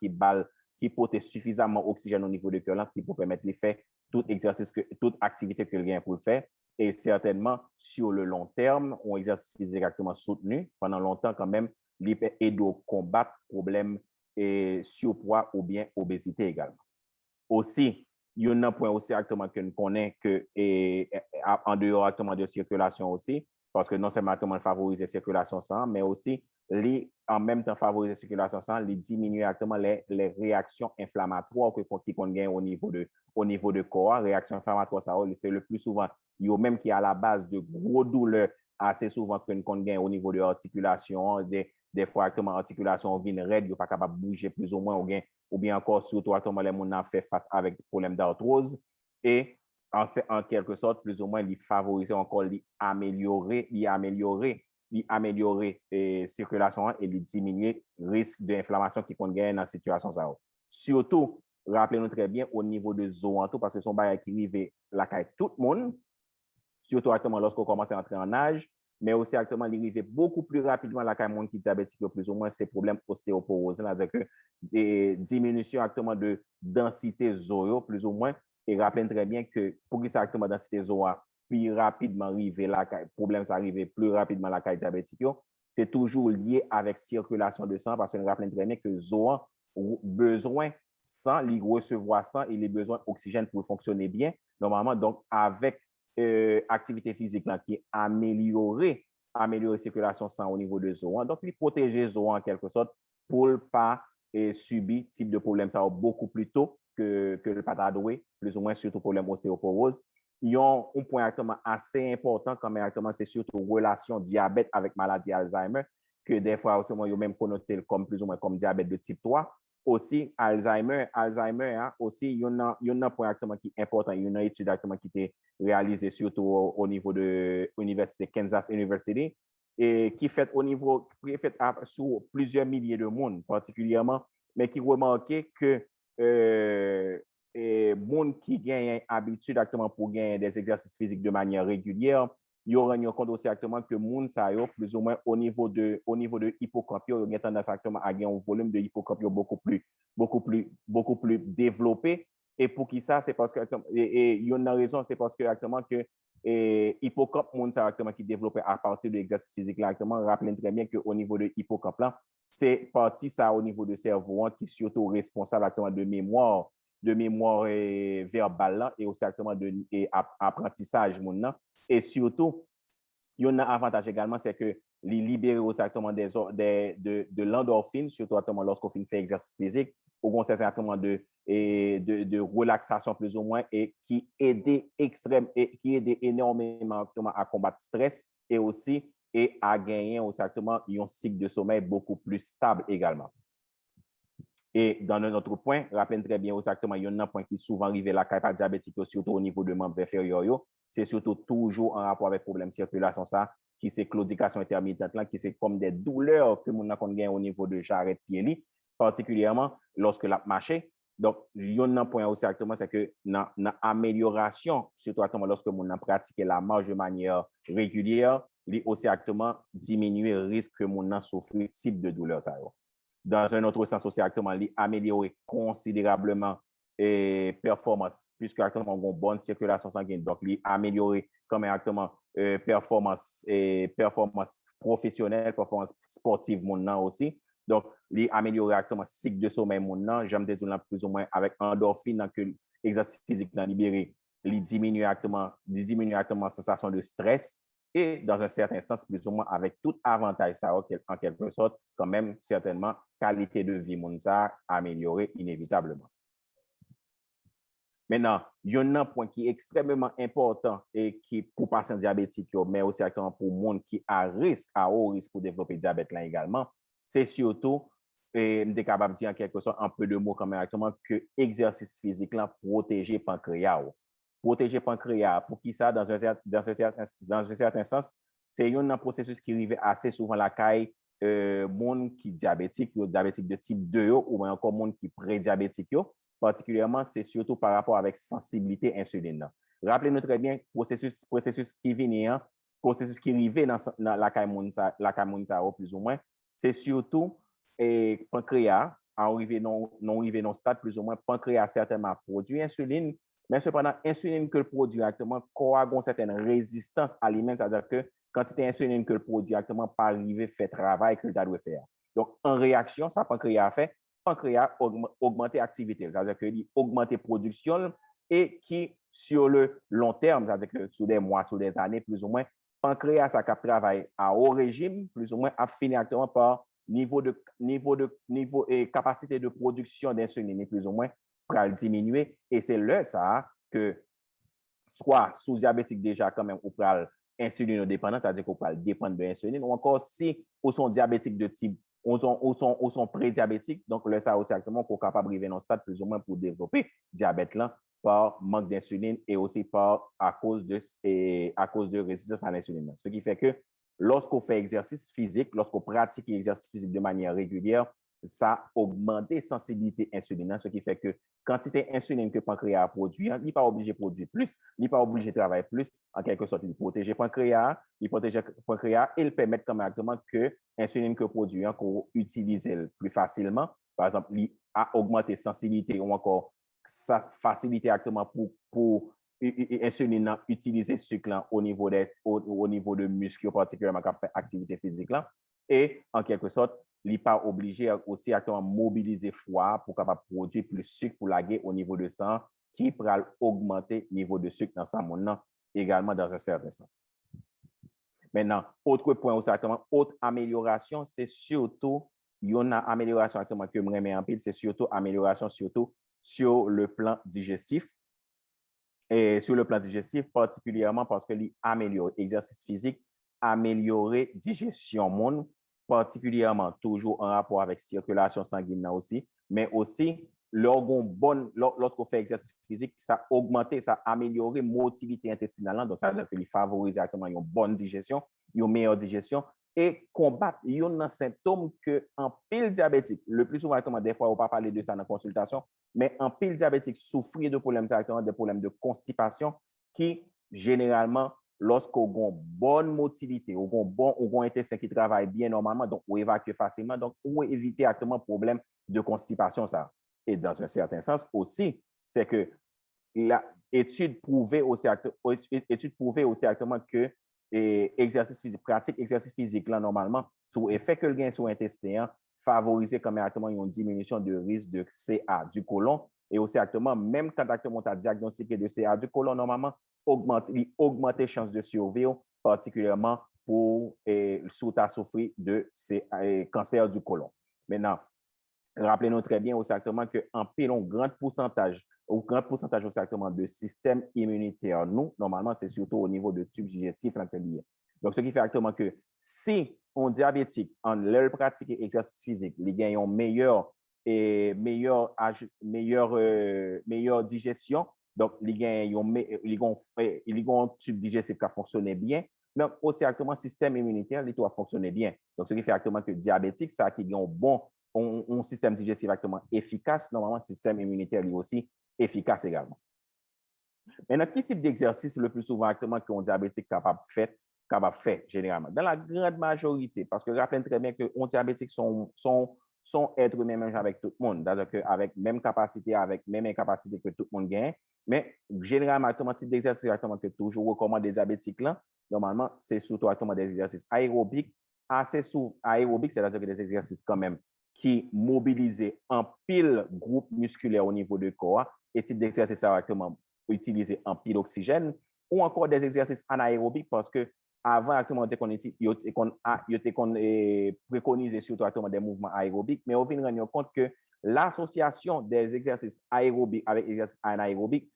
qui porte suffisamment d'oxygène au niveau de cœur, qui peut permettre de faire tout exercice, toute activité que le gain peut faire. Et certainement, sur le long terme, un exercice physique exactement soutenu pendant longtemps quand même, il peut aider à combattre problèmes et surpoids ou bien obésité également. Aussi, il y a un point aussi actuellement que nous connaissons que en dehors actuellement de circulation aussi, parce que non seulement actuellement favoriser la circulation sang, mais aussi en même temps favoriser la circulation sang, diminuer actuellement les réactions inflammatoires qui gagnent au niveau de corps. Réactions inflammatoires, ça c'est le plus souvent, il y a même qui à la base de gros douleurs assez souvent que nous gagnons au niveau de l'articulation, des fois actuellement l'articulation vient raide, il n'est pas capable de bouger plus ou moins ou bien encore surtout actuellement les gens fait face avec des problèmes d'arthrose et en quelque sorte plus ou moins il favorise encore l'améliorer circulation et diminuer le risque d'inflammation qui peut gagner dans la situation ça. Surtout rappelez-nous très bien au niveau de zoanto parce que son bagage qui arrive la caille tout le monde, surtout actuellement lorsqu'on commence à entrer en âge, mais aussi actuellement, il arrive beaucoup plus rapidement à la caille monde qui est diabétique, plus ou moins ces problèmes ostéoporose, c'est-à-dire que des diminutions actuellement de densité zoyo, plus ou moins, Et rappelez très bien que pour que ça actuellement dans cette zone, plus rapidement arriver là, problème ça arrive plus rapidement la caille diabétique, c'est toujours lié avec circulation de sang parce que nous rappelons très bien que zone besoin sang, il recevoir sang et les besoins d'oxygène pour fonctionner bien. Normalement, donc avec activité physique là, qui est améliorer la circulation sang au niveau de zone. Donc, il protéger zone en quelque sorte pour ne pas subir type de problème ça beaucoup plus tôt que le patadoué, plus ou moins surtout problème ostéoporose. Ils ont un point actuellement assez important quand même actuellement, c'est surtout relation diabète avec maladie Alzheimer, que des fois, autrement, ils ont même connoté comme plus ou moins comme diabète de type 3. Aussi, Alzheimer hein, aussi, il y en a un point actuellement qui est important. Il y a une étude actuellement qui était réalisée surtout au niveau de l'université Kansas University et qui fait au niveau, qui fait sur plusieurs milliers de monde particulièrement, mais qui remarquait que monde qui gagne habitude actuellement pour gagner des exercices physiques de manière régulière, il y aura un compte aussi actuellement que monde ça plus ou moins au niveau de hippocampe, il y a tendance actuellement à gagner un volume de hippocampe beaucoup plus développé. Et pour qui ça, c'est parce que il y a une raison, c'est parce que actuellement que hippocampe monde ça actuellement qui développe à partir de l'exercice physique là actuellement, rappelez très bien qu'au niveau de hippocampe là, c'est partie ça au niveau du cerveau qui est surtout responsable actuellement de mémoire verbale là, et aussi actuellement de apprentissage monde. Et surtout, il y a un avantage également, c'est que les libérer aussi actuellement de l'endorphine, surtout actuellement lorsqu'on fait exercice physique, ou un certain actuellement de relaxation plus ou moins, et qui aide énormément à combattre le stress et aussi et à gagner aussi actuellement un cycle de sommeil beaucoup plus stable également. Et dans un autre point, rappelez très bien exactement, il y a un point qui est souvent arrivé la caille diabétique, surtout au niveau de membres inférieurs, c'est surtout toujours en rapport avec problème de circulation, ça, qui c'est claudication intermittente, là, qui c'est comme des douleurs que nous avons au niveau de jarret pied, particulièrement lorsque la marche. Donc, il y a un point aussi exactement, c'est que dans l'amélioration, surtout lorsque nous avons pratiqué la marche de manière régulière, il aussi exactement diminuer le risque que nous avons souffert type de douleur. Ça, dans un autre sens aussi, actuellement, améliorer considérablement et performance, puisque actuellement, on a une bonne circulation sanguine. Donc, améliorer comme actuellement performance professionnelle, performance sportive, mon aussi. Donc, améliorer actuellement cycle de sommeil, mon j'aime dire plus ou moins avec endorphine, que l'exercice physique libéré, diminue actuellement la sensation de stress. Et dans un certain sens, plus ou moins avec tout avantage, ça en quelque sorte, quand même, certainement, qualité de vie, ça améliorée inévitablement. Maintenant, il y a un point qui est extrêmement important et qui pour patients diabétiques, mais aussi pour le monde qui a haut risque pour développer diabète là également, c'est surtout, je suis capable de dire en quelque sorte un peu de mots quand même actuellement, que l'exercice physique là protéger le pancréas. Protéger le pancréas, pour qui ça, dans un certain sens, c'est un processus qui arrive assez souvent à la caille, monde qui est diabétique de type 2 ou encore monde qui est pré-diabétique, particulièrement, c'est surtout par rapport avec sensibilité insuline. Rappelez-nous très bien, processus qui vient, processus qui arrive dans la caille plus ou moins, c'est surtout pancréas, arrivé dans stade plus ou moins, pancréas certainement produit insuline, mais cependant, insuline que le produit directement, a une certaine résistance à lui-même, c'est-à-dire que quantité d'insuline que le produit directement pas arriver fait travail que le doit faire. Donc, en réaction, ça pancréas fait, pancréas augmenter l'activité, c'est-à-dire qu'il augmente production et qui, sur le long terme, c'est-à-dire que sur des mois, sur des années, plus ou moins, pancréas, ça travaille à haut régime, plus ou moins, a fini actuellement par niveau et capacité de production d'insuline, plus ou moins, pour diminuer. Et c'est là, ça, que soit sous-diabétique déjà, quand même, ou pour insulinodépendant, c'est-à-dire qu'on peut dépendre de l'insuline, ou encore si on sont diabétiques de type ou sont pré-diabétiques, donc là, ça aussi exactement pour capable arriver dans le stade plus ou moins pour développer diabète là par manque d'insuline et aussi à cause de résistance à l'insuline. Ce qui fait que lorsqu'on fait exercice physique, lorsqu'on pratique l'exercice physique de manière régulière, ça augmente la sensibilité insuline, ce qui fait que quantité d'insuline que le pancréas produit, il n'est pas obligé de produire plus, il n'est pas obligé de travailler plus, en quelque sorte, il protège le pancréas, et il permet comme actuellement que l'insuline que produit, qu'on utilise plus facilement, par exemple, il a augmenté la sensibilité ou encore ça facilite exactement pour insuline utiliser sucre là au niveau de muscles particulièrement qui fait activité physique là et en quelque sorte il n'est pas obligé aussi à mobiliser foie pour capable produire plus de sucre pour laguer au niveau de sang qui pourra augmenter le niveau de sucre dans sa monde également dans un certain sens. Maintenant, autre point aussi, autre amélioration, c'est surtout, il y a une amélioration que je me remets en pile, c'est surtout amélioration surtout sur le plan digestif. Et sur le plan digestif, particulièrement parce que l'améliore exercice physique, améliorer digestion monde, particulièrement toujours en rapport avec circulation sanguine aussi, mais aussi lorsqu'on fait exercice physique, ça augmente, ça améliore motilité intestinale, donc ça veut dire qu'il favorise exactement une bonne digestion, une meilleure digestion, et combattre un symptôme que en pile diabétique, le plus souvent, des fois, on ne va pas parler de ça dans la consultation, mais en pile diabétique souffre de problèmes directement, des problèmes de constipation qui, généralement, lorsqu'on a une bonne motilité, on a un intestin qui travaille bien normalement, donc on évacue facilement, donc on éviter actuellement problème de constipation. Ça. Et dans un certain sens aussi, c'est que l'étude prouvait aussi actuellement que exercice physique, pratique exercice physique là, normalement, sous effet que le gain sur l'intestin, favoriser comme actuellement une diminution de risque de CA du côlon. Et aussi actuellement, même quand actuellement tu as diagnostiqué de CA du côlon, normalement, augmenter les chances de survie, particulièrement pour sous ta souffrir de cancer du côlon. Maintenant, rappelez-nous très bien aussi actuellement qu'en pilon, grand pourcentage aussi actuellement de système immunitaire, nous, normalement, c'est surtout au niveau de tube digestif. Donc, ce qui fait actuellement que si on diabétique, en leur pratique exercice physique, il gagne une meilleure digestion, donc il gagne un tube digestif qui a fonctionné bien, mais aussi actuellement, système immunitaire, il doit fonctionner bien. Donc, ce qui fait actuellement que diabétique, ça qui gagne un système digestif actuellement efficace, normalement, le système immunitaire lui aussi efficace également. Maintenant, quel type d'exercice le plus souvent actuellement qu'un diabétique capable de faire généralement? Dans la grande majorité, parce que rappelez très bien qu'un diabétique sont êtres humains même avec tout le monde, c'est-à-dire avec même capacité, avec même incapacité que tout le monde gagne, mais généralement, actuellement, type d'exercice actuellement que toujours recommande des diabétiques là, normalement, c'est surtout actuellement des exercices aérobiques, c'est-à-dire des exercices quand même qui mobilisent un pile groupe musculaire au niveau du corps et type d'exercice actuellement utiliser un pile oxygène ou encore des exercices anaérobiques parce que avant actuellement on préconisé surtout actuellement des mouvements aérobiques, mais on vient de rendre compte que l'association des exercices aérobiques avec exercices anaérobiques,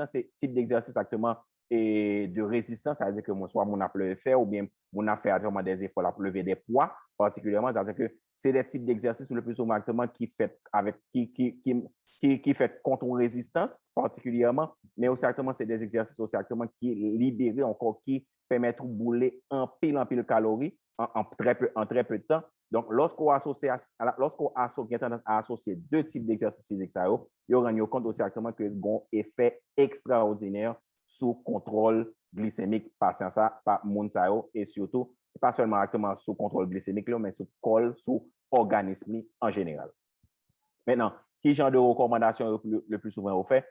c'est type d'exercice actuellement et de résistance, c'est-à-dire que soit mon appel faire ou bien mon affaire vraiment des efforts à lever des poids particulièrement, c'est-à-dire que c'est des types d'exercices le plus souvent actuellement qui fait contre résistance particulièrement, mais aussi actuellement c'est des exercices aussi actuellement qui libèrent encore, qui permettent de bouler en pile calories en très peu de temps. Donc, lorsqu'on associe tendance à associer deux types d'exercices physiques, ça y aura compte aussi actuellement que un effet extraordinaire sous contrôle glycémique patient ça par Monsao et surtout pas seulement actuellement sous contrôle glycémique mais sous organisme en général. Maintenant, quel genre de recommandations le plus souvent on fait?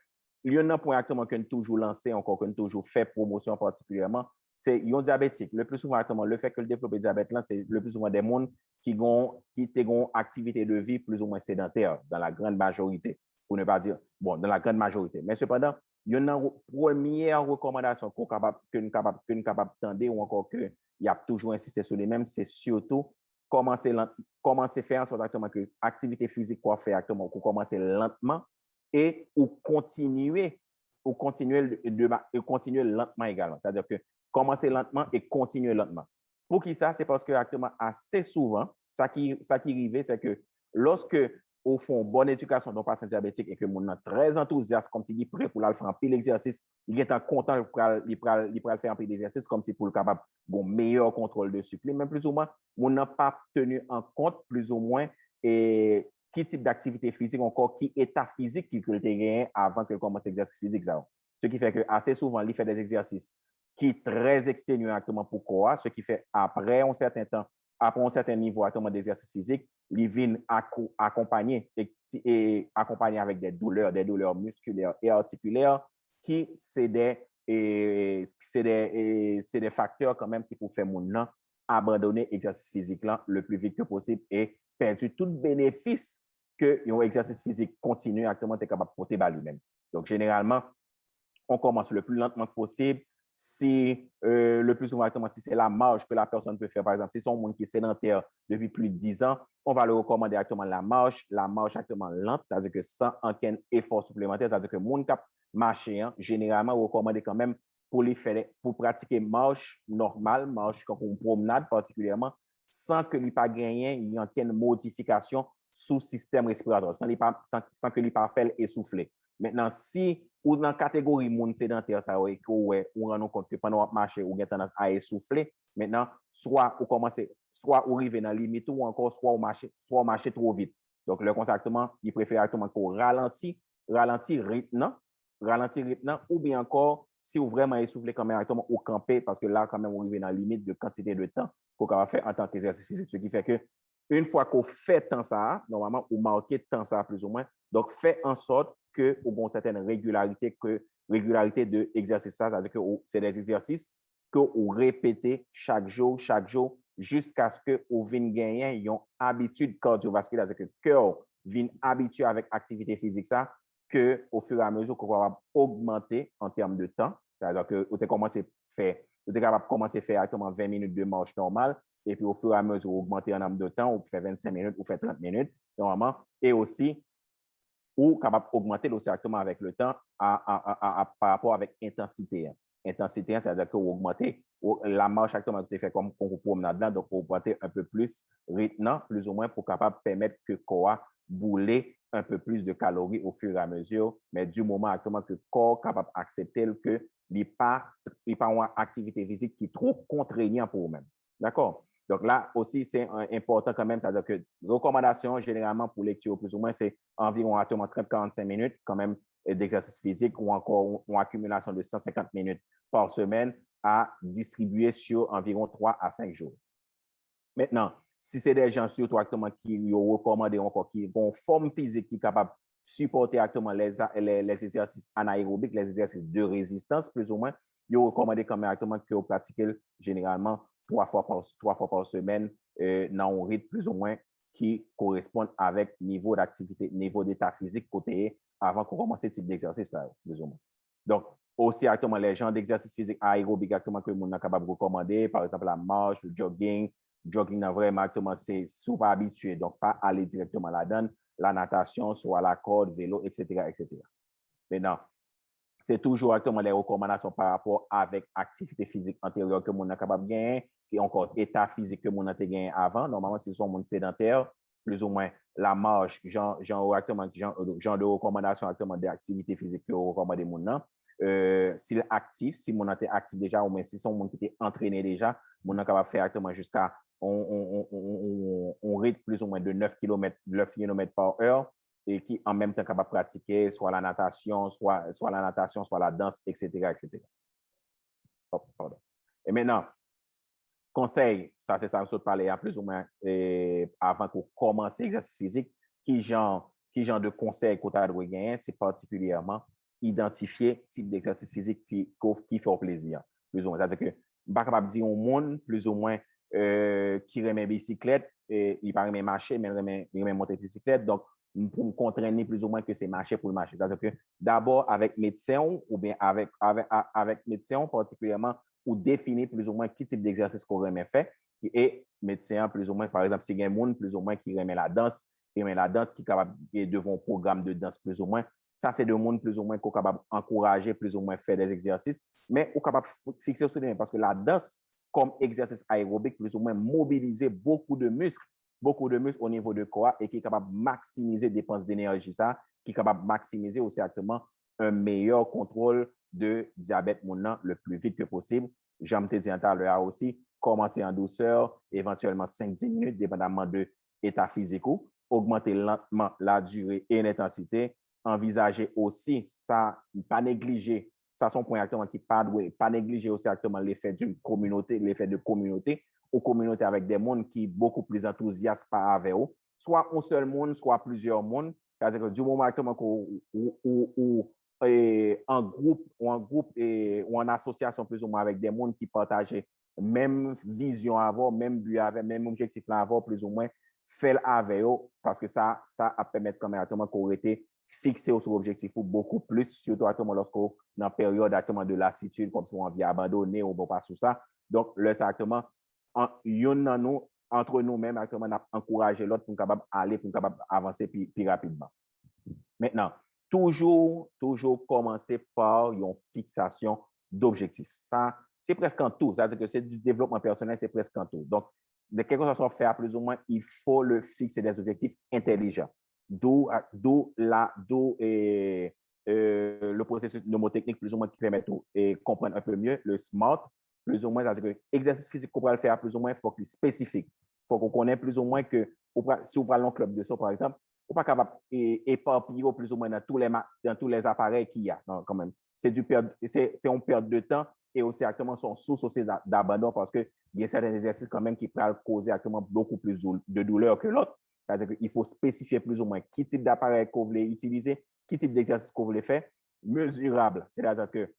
Il y a un point actuellement que nous toujours lancé, encore que nous toujours fait promotion particulièrement, c'est un diabétique. Le plus souvent actuellement, le fait que le développé diabète là, c'est le plus souvent des gens qui ont une activité de vie plus ou moins sédentaire dans la grande majorité, pour ne pas dire, bon, dans la grande majorité. Mais cependant, il y a une première recommandation que nous capable d'entendre ou encore que il y a toujours insisté sur les mêmes, c'est surtout commencer à faire en sorte que l'activité physique qu'on fait actuellement, qu'on commence lentement et ou continuer lentement également. C'est-à-dire que commencer lentement et continuer lentement. Pour qui ça? C'est parce que actuellement, assez souvent, ça qui arrive, c'est que lorsque au fond, bonne éducation d'un patient diabétique et que mon est très enthousiaste, comme s'il est prêt pour faire un peu l'exercice, il est content pour faire un peu d'exercice, comme si pour le capable bon meilleur contrôle de sucre. Même plus ou moins, on n'a pas tenu en compte plus ou moins et quel type d'activité physique, encore qui état physique qu'il a gagné avant qu'il commence l'exercice physique. Ce qui fait que assez souvent, il fait des exercices qui sont très exténuants actuellement pour quoi, ce qui fait après un certain temps, après un certain niveau d'exercice physique, ils viennent accompagner et accompagner avec des douleurs musculaires et articulaires qui c'est des facteurs quand même qui peuvent faire mon abandonner l'exercice physique là le plus vite que possible et perdre tout bénéfice que un exercice physique continue actuellement est capable de porter par lui-même. Donc, généralement, on commence le plus lentement possible. Si le plus souvent, si c'est la marche que la personne peut faire, par exemple, si c'est un monde qui est sédentaire depuis plus de 10 ans, on va le recommander actuellement la marche actuellement lente, c'est-à-dire que sans aucun effort supplémentaire, c'est-à-dire que le monde qui marché, généralement, on recommande quand même pour pratiquer marche normale, marche comme une promenade particulièrement, sans que l'il pas gagné, il y ait aucune modification sous système respiratoire, sans que l'il pas fait essouffler. Maintenant, si ou dans la catégorie monde sédentaire, ça ouais, on rend compte que pendant qu'on marche, ou a tendance à essouffler, maintenant, soit on commence, soit on arrive dans la limite ou encore soit on marche trop vite. Donc, le contactement, il préfère actuellement qu'on ralentit rythme, ou bien encore, si vous vraiment essoufflé quand même actuellement au camper, parce que là, quand même, on arrive dans la limite de quantité de temps qu'on va faire en tant qu'exercice physique, ce qui fait que une fois qu'on fait tant ça, normalement, on marque tant ça plus ou moins. Donc, fait en sorte que vous avez une certaine régularité de l'exercice, c'est-à-dire que c'est des exercices que vous répétez chaque jour, jusqu'à ce que vous gagner une habitude cardiovasculaire, c'est-à-dire que le cœur vient habitué avec l'activité physique, ça, que au fur et à mesure qu'on va augmenter en termes de temps, c'est-à-dire que vous êtes capable de commencer à faire actuellement 20 minutes de marche normale, et puis au fur et à mesure, vous augmentez en termes de temps, vous faites 25 minutes, vous faites 30 minutes, normalement, et aussi, ou capable d'augmenter directement avec le temps par rapport avec intensité. Intensité, c'est-à-dire que vous augmentez la marche actuellement que vous faites comme on promenade là, donc vous augmentez un peu plus rythme, plus ou moins pour capable permettre que le corps bouler un peu plus de calories au fur et à mesure, mais du moment actuellement que le corps est capable d'accepter que il n'y a pas une activité physique qui est trop contraignante pour vous-même. D'accord? Donc là aussi, c'est important quand même, c'est-à-dire que recommandation généralement pour lecture plus ou moins, c'est environ 30-45 minutes quand même d'exercice physique ou encore une accumulation de 150 minutes par semaine à distribuer sur environ 3 à 5 jours. Maintenant, si c'est des gens surtout actuellement qui recommandent encore, qui ont une forme physique qui est capable de supporter actuellement les exercices anaérobiques, les exercices de résistance plus ou moins, ils recommandent quand même actuellement que vous pratiquez généralement 3 fois par semaine dans un rythme plus ou moins qui correspond avec niveau d'activité, niveau d'état physique côté avant qu'on commence ce type d'exercice, plus ou moins. Donc, aussi actuellement les gens d'exercice physique aérobique actuellement que nous sommes capables de recommander, par exemple la marche, le jogging vraiment actuellement c'est souvent habitué, donc pas aller directement là-dedans, la natation, soit la corde, vélo, etc., etc. Maintenant, c'est toujours actuellement les recommandations par rapport avec activité physique antérieure que mon est capable de gagner, et encore état physique que mon a gagné avant. Normalement, si sont monde sédentaire, plus ou moins la marche, genre de recommandation actuellement d'activité physique que vous recommandez mon s'il actif, si mon était actif déjà, ou même si son monde qui était entraîné déjà, mon est capable de faire actuellement jusqu'à on rythme plus ou moins de 9 km par heure et qui en même temps capable de pratiquer soit la natation, soit la danse, etc., etc. Oh, pardon. Et maintenant, conseil, ça c'est ça que je parlais plus ou moins avant qu'on commence l'exercice physique, qui genre de conseil qu'on a de gagner, c'est particulièrement identifier type d'exercice physique qui fait plaisir, plus ou moins. C'est-à-dire que je ne suis pas capable de dire au monde, plus ou moins, qui remet bicyclette, et il ne pas marcher, mais il remet monter bicyclette. Donc, pour me contraindre plus ou moins que c'est marcher pour le marcher. C'est-à-dire que d'abord, avec médecin, ou bien avec médecin particulièrement, ou définir plus ou moins quel type d'exercice qu'on remet fait. Et médecin, plus ou moins, par exemple, si il y a un monde plus ou moins qui remet la danse qui est capable de devant un programme de danse plus ou moins, ça c'est de monde plus ou moins qui est capable d'encourager plus ou moins faire des exercices, mais qui est capable de fixer sur les parce que la danse, comme exercice aérobique, plus ou moins mobiliser beaucoup de muscles au niveau du corps et qui est capable de maximiser les dépenses d'énergie, ça, qui est capable de maximiser aussi actuellement un meilleur contrôle de diabète maintenant le plus vite que possible. J'aime te dire tout à l'heure aussi, commencer en douceur, éventuellement 5-10 minutes, dépendamment de l'état physique, augmenter lentement la durée et l'intensité, envisager aussi, ça, pas négliger ça son point actuellement qui pas négliger aussi actuellement l'effet d'une communauté, l'effet de communauté, ou communauté avec des mondes qui beaucoup plus enthousiastes par avec eux, soit un seul monde, soit plusieurs mondes, c'est-à-dire que du moment actuellement où en groupe ou en association plus ou moins avec des mondes qui partageaient même vision avant, même but avec, même objectif là avant, plus ou moins, fait avec eux, parce que ça a permettre quand même actuellement qu'on été fixé sur l'objectif beaucoup plus, surtout actuellement lorsqu'on dans période actuellement de lassitude, comme si on vient abandonner ou bon pas sous ça. Donc, là, c'est actuellement, entre nous-mêmes, actuellement, on a encouragé l'autre pour capable aller, pour capable avancer plus rapidement. Maintenant, toujours commencer par une fixation d'objectifs. Ça, c'est presque en tout. C'est-à-dire que c'est du développement personnel, c'est presque en tout. Donc, de quelque chose qu'on fait plus ou moins, il faut le fixer des objectifs intelligents. D'où le processus mnémotechnique plus ou moins qui permet de comprendre un peu mieux le SMART, plus ou moins, c'est-à-dire que l'exercice physique qu'on va le faire plus ou moins, il faut qu'il soit spécifique. Il faut qu'on connaisse plus ou moins que, si on prend un club de saut, par exemple, on n'est pas capable d'éparpiller plus ou moins dans tous les appareils qu'il y a. Non, quand même. C'est une perte de temps et aussi actuellement son source aussi d'abandon parce qu'il y a certains exercices quand même qui peuvent causer actuellement beaucoup plus de douleur que l'autre. C'est-à-dire qu'il faut spécifier plus ou moins qui type d'appareil qu'on voulait utiliser, qui type d'exercice qu'on voulait faire, mesurable. C'est-à-dire que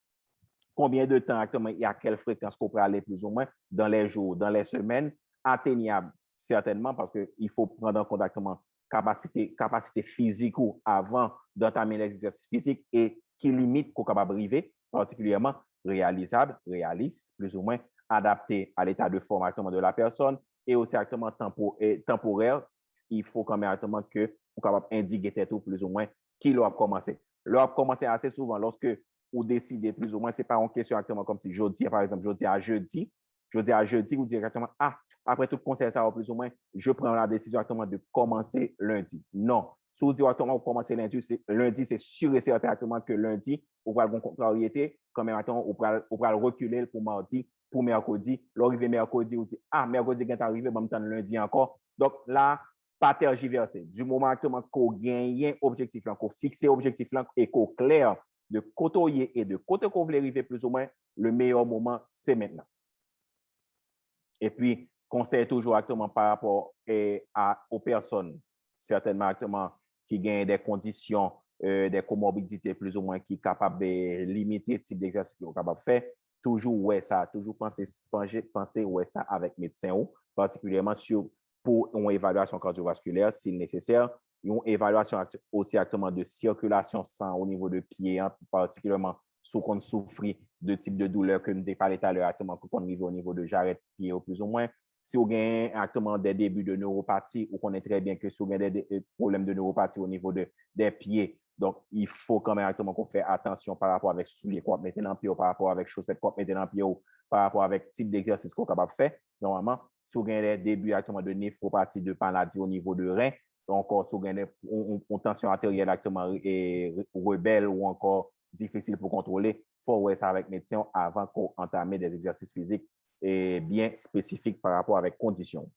combien de temps actuellement et à quelle fréquence qu'on peut aller plus ou moins dans les jours, dans les semaines, atteignable certainement parce qu'il faut prendre en compte actuellement capacité physique ou avant d'entamer l'exercice physique et qui limite qu'on est capable de arriver, particulièrement réalisable, réaliste, plus ou moins adapté à l'état de forme actuellement de la personne et aussi actuellement temporaire. Il faut quand même actuellement que on capable d'indiquer tout plus ou moins qui doit commencer. Doit commencer assez souvent lorsque vous décidez plus ou moins, c'est pas une question actuellement comme si jeudi, par exemple, jeudi à jeudi, vous directement, après tout conseil, ça va plus ou moins, je prends la décision actuellement de commencer lundi. Non. Si vous dites actuellement, vous commencez lundi, c'est sûr et certain actuellement que lundi, vous va avoir une contrariété, quand même, vous va reculer pour mardi, pour mercredi. L'arrivée mercredi, vous dites, mercredi est arrivé, bon, temps lundi encore. Donc là, pas tergiverser. Du moment actuellement qu'on gagne objectif, qu'on fixe objectif et qu'on clair de côté et de côté qu'on veut arriver plus ou moins, le meilleur moment, c'est maintenant. Et puis, conseil toujours actuellement par rapport aux personnes, certainement actuellement, qui gagnent des conditions, des comorbidités plus ou moins qui sont capables de limiter le type d'exercice qu'ils sont capables de faire. Toujours penser ça avec médecin, particulièrement pour une évaluation cardiovasculaire s'il est nécessaire, une évaluation aussi actuellement de circulation sang au niveau de pied, particulièrement si on souffre de type de douleur que nous avons parlé tout à l'heure, actuellement, qu'on arrive au niveau de jarret pied ou plus ou moins. Si on gagne actuellement des débuts de neuropathie, ou qu'on est très bien que si on gagne des problèmes de neuropathie au niveau des pieds, donc il faut quand même actuellement qu'on fait attention par rapport avec souliers qu'on met dans le pied ou par rapport avec chaussettes qu'on met dans le pied ou par rapport avec type d'exercice qu'on est capable de faire. Normalement, si on gagne des débuts actuellement de néphropathie, de maladie au niveau de rein, encore si on gagne une tension artérielle actuellement rebelle ou encore difficile pour contrôler, il faut voir ça avec médecin avant qu'on entame des exercices physiques bien spécifiques par rapport avec conditions.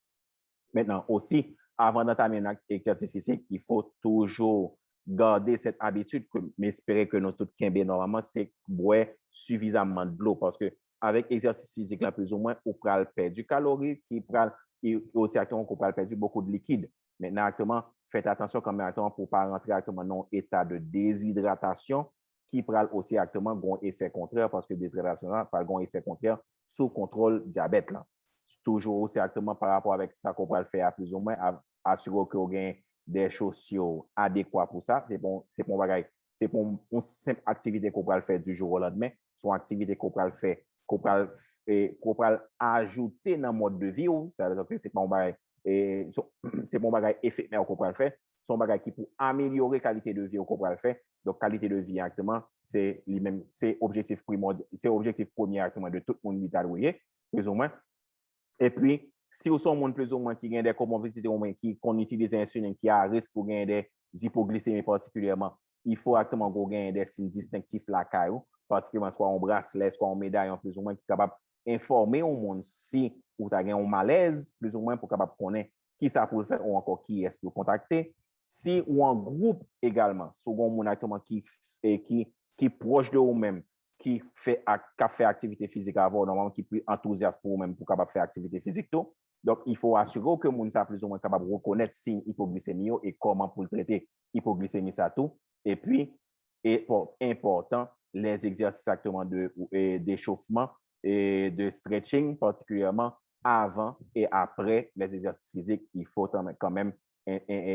Maintenant, aussi, avant d'entamer un exercice physique, il faut toujours garder cette habitude, mais espérer que nous tous bien normalement, c'est boire suffisamment de l'eau parce que avec l'exercice physique, là, plus ou moins, on peut perdre du calories, et aussi actuellement, on peut perdre beaucoup de liquide. Maintenant, actuellement, faites attention quand même pour ne pas rentrer actuellement dans un état de déshydratation qui peut aussi actuellement un effet contraire parce que déshydratation peut avoir un effet contraire sous contrôle diabète. Là. Toujours aussi actuellement par rapport avec ça qu'on peut faire plus ou moins, assurer qu'on gagne des chaussures adéquates pour ça. C'est pour une simple activité qu'on peut faire du jour au lendemain. C'est une activité qu'on peut faire, qu'on peut ajouter dans le mode de vie. C'est-à-dire que c'est pas un bagage, c'est mon bagage éphémère qu'on peut faire. C'est un bagage qui pour améliorer la qualité de vie qu'on peut faire. Donc, qualité de vie, actuellement, c'est objectif primordial, c'est objectif premier actuellement de tout le monde vital, plus ou moins. Et puis, si vous êtes un monde plus ou moins qui a des comorbidités, qu'on utilise l'insuline, qui a un risque pour gagner des hypoglycémies particulièrement, il faut actuellement gagner des signes distinctifs là, particulièrement soit un bracelet, soit un médaille, plus ou moins, qui est capable d'informer au monde si vous avez un malaise, plus ou moins, pour capable connaître qui ça pour faire ou encore qui est-ce pour contacter. Si ou en groupe également, second monde actuellement qui est proche de vous-même, qui fait activité physique avant, normalement, qui est plus enthousiaste pour vous-même pour capable faire activité physique tout. Donc, il faut assurer que moun sa plus ou moins capable de reconnaître signe hypoglycémie et comment pour le traiter hypoglycémie ça tout. Et puis, important, les exercices exactement d'échauffement et de stretching, particulièrement avant et après les exercices physiques, il faut quand même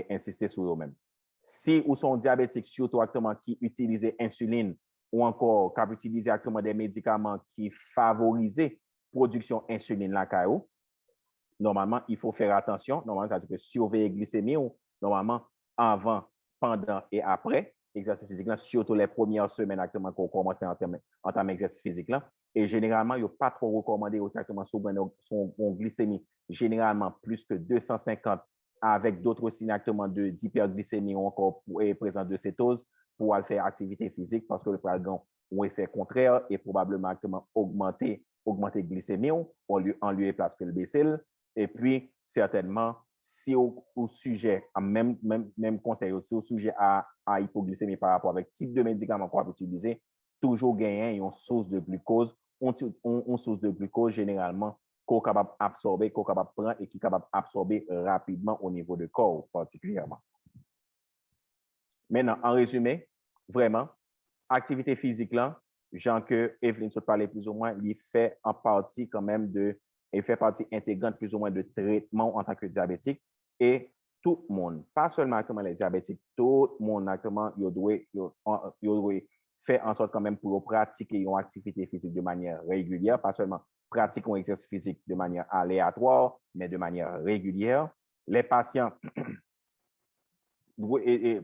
insister sur eux-mêmes. Si vous sont diabétiques, surtout actuellement qui utilisent insuline ou encore qui utilisent actuellement des médicaments qui favorisent la production insuline la caillou, normalement, il faut faire attention. Normalement, ça veut dire que surveiller glycémie, normalement, avant, pendant et après exercice physique, là, surtout les premières semaines actuellement qu'on commence en termes d'exercice physique. Là. Et généralement, il n'y a pas trop recommandé exactement son glycémie, généralement plus que 250 avec d'autres signes d'hyperglycémie ou encore présence de cétose pour aller faire activité physique parce que le programme a un effet contraire et probablement actuellement augmenter glycémie en lieu et place que le baisser. Et puis, certainement, si au sujet, même conseil, aussi au sujet à hypoglycémie par rapport avec type de médicament qu'on va utiliser, toujours gagner une source de glucose, une source de glucose généralement qu'on est capable d'absorber, qu'on est capable de prendre et qui est capable d'absorber rapidement au niveau du corps particulièrement. Maintenant, en résumé, vraiment, activité physique là, genre que Evelyne se parlait plus ou moins, il fait en partie quand même il fait partie intégrante plus ou moins de traitement en tant que diabétique et tout le monde, pas seulement les diabétiques, tout le monde actuellement, il doit faire en sorte quand même pour pratiquer une activité physique de manière régulière, pas seulement pratiquer un exercice physique de manière aléatoire, mais de manière régulière. Les patients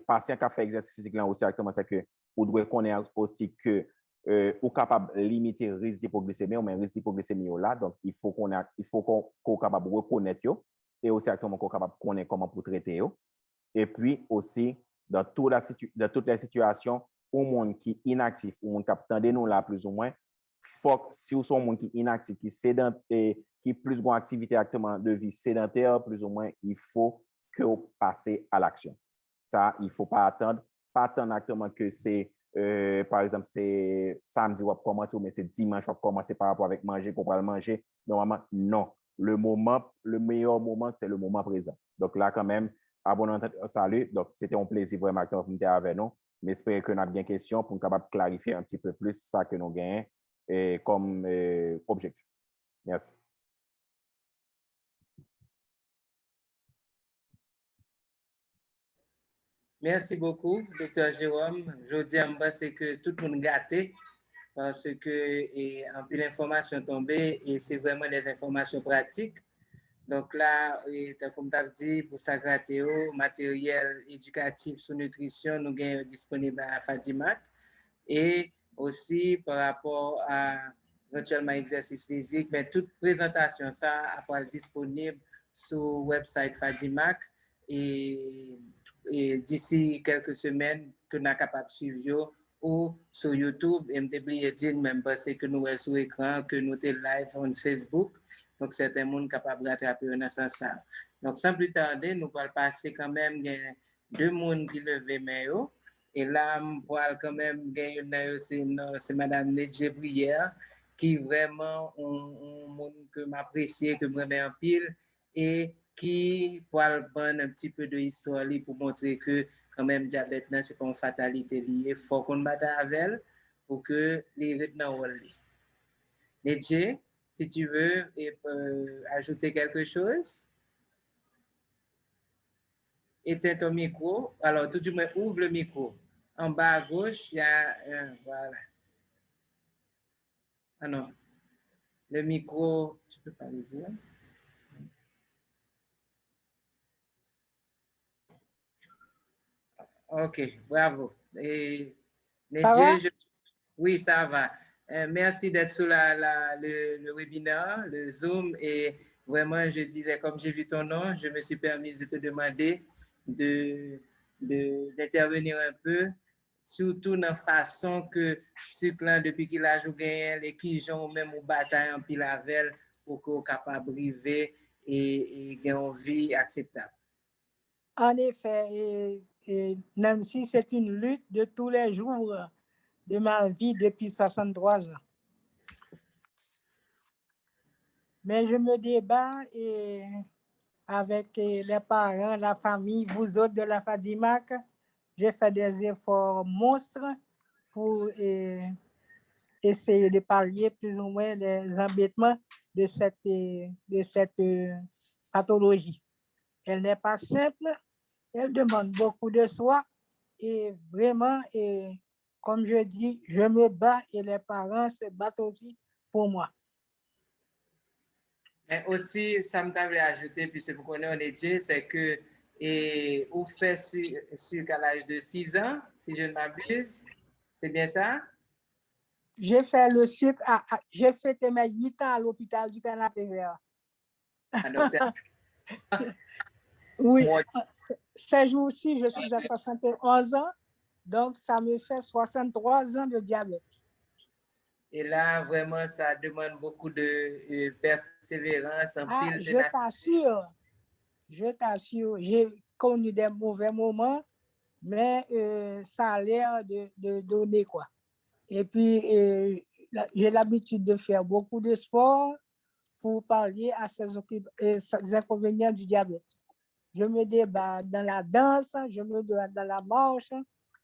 patients qui ont fait exercice physique là aussi exactement c'est que vous devez connaître aussi que ou capable de limiter le risque d'hypoglycémie, mais le risque d'hypoglycémie là, donc il faut qu'on soit capable de reconnaître yo, et aussi actuellement qu'on capable de connaître comment pour traiter yo. Et puis aussi dans toutes les situations où monde qui est inactif, ou monde qui attendez nous là plus ou moins, faut si vous sont monde qui est inactif, qui plus grande activité actuellement de vie sédentaire plus ou moins, il faut que vous passez à l'action. Ça, il ne faut pas attendre actuellement que c'est, par exemple, c'est samedi, on va commencer, mais c'est dimanche, on va commencer par rapport avec manger, qu'on va le manger. Normalement, non. Le meilleur moment, c'est le moment présent. Donc là, quand même, abonnez salut. Donc, c'était un plaisir vraiment de venir avec nous. Mais j'espère que nous avons bien question pour nous capable de clarifier un petit peu plus ça que nous gagnons comme objectif. Merci.
Merci beaucoup, Dr. Jérôme. Je dis en bas, c'est que tout le monde gâté parce que un peu d'informations tombées et c'est vraiment des informations pratiques. Donc là, comme tu as dit, pour ça gratter matériel éducatif sur nutrition, nous avons disponible à Fadimac. Et aussi par rapport à éventuellement exercice physique, mais toute présentation, ça va être disponible sur le website Fadimac et d'ici quelques semaines que nous sommes capables de suivre ou sur YouTube, et m'oublier dire même parce que nous sommes sur l'écran, que nous sommes live sur Facebook, donc certains monde capable de rattraper dans ce sens. Donc sans plus tarder, nous allons passer quand même deux mondes qui lèvent main. Et là, je vois quand même c'est Madame Nedje Brière, qui vraiment un monde que m'apprécie, que je mets en pile, et qui pourra prendre un petit peu de histoire pour montrer que quand même diabète c'est pas une fatalité liée. Il faut qu'on batte avec elle pour que les rythmes dans le Nedje, si tu veux ajouter quelque chose. Éteins ton micro. Alors, tout du moins, ouvre le micro. En bas à gauche, il y a un. Voilà. Ah non. Le micro, tu peux pas l'ouvrir. OK, bravo. Et Nedje, oui, ça va. Merci d'être sur le webinaire, le Zoom. Et vraiment, je disais, comme j'ai vu ton nom, je me suis permis de te demander d'intervenir un peu, surtout dans la façon que ce plan, depuis qu'il a joué, les qui ont même au bataille en pile avec pour qu'on soit capable de briver et gagner une vie acceptable.
En effet, et même si c'est une lutte de tous les jours de ma vie depuis 63 ans. Mais je me débat avec les parents, la famille, vous autres de la FADIMAC. J'ai fait des efforts monstres pour essayer de pallier plus ou moins les embêtements de cette pathologie. Elle n'est pas simple, elle demande beaucoup de soi et vraiment, comme je dis, je me bats et les parents se battent aussi pour moi.
Mais aussi, ça me t'avait ajouté, puis c'est pour qu'on est Dieu, c'est que vous faites sur à l'âge de 6 ans, si je ne m'abuse. C'est bien ça?
J'ai fait le sucre, j'ai fait mes 8 ans à l'hôpital du Canapé Vert.
Ah, donc
oui, ces jours-ci, je suis à 71 ans, donc ça me fait 63 ans de diabète.
Et là, vraiment, ça demande beaucoup de persévérance,
je t'assure, j'ai connu des mauvais moments, mais ça a l'air de donner quoi. Et puis, j'ai l'habitude de faire beaucoup de sport pour pallier à ces inconvénients du diabète. Je me débat dans la danse, je me débat dans la marche,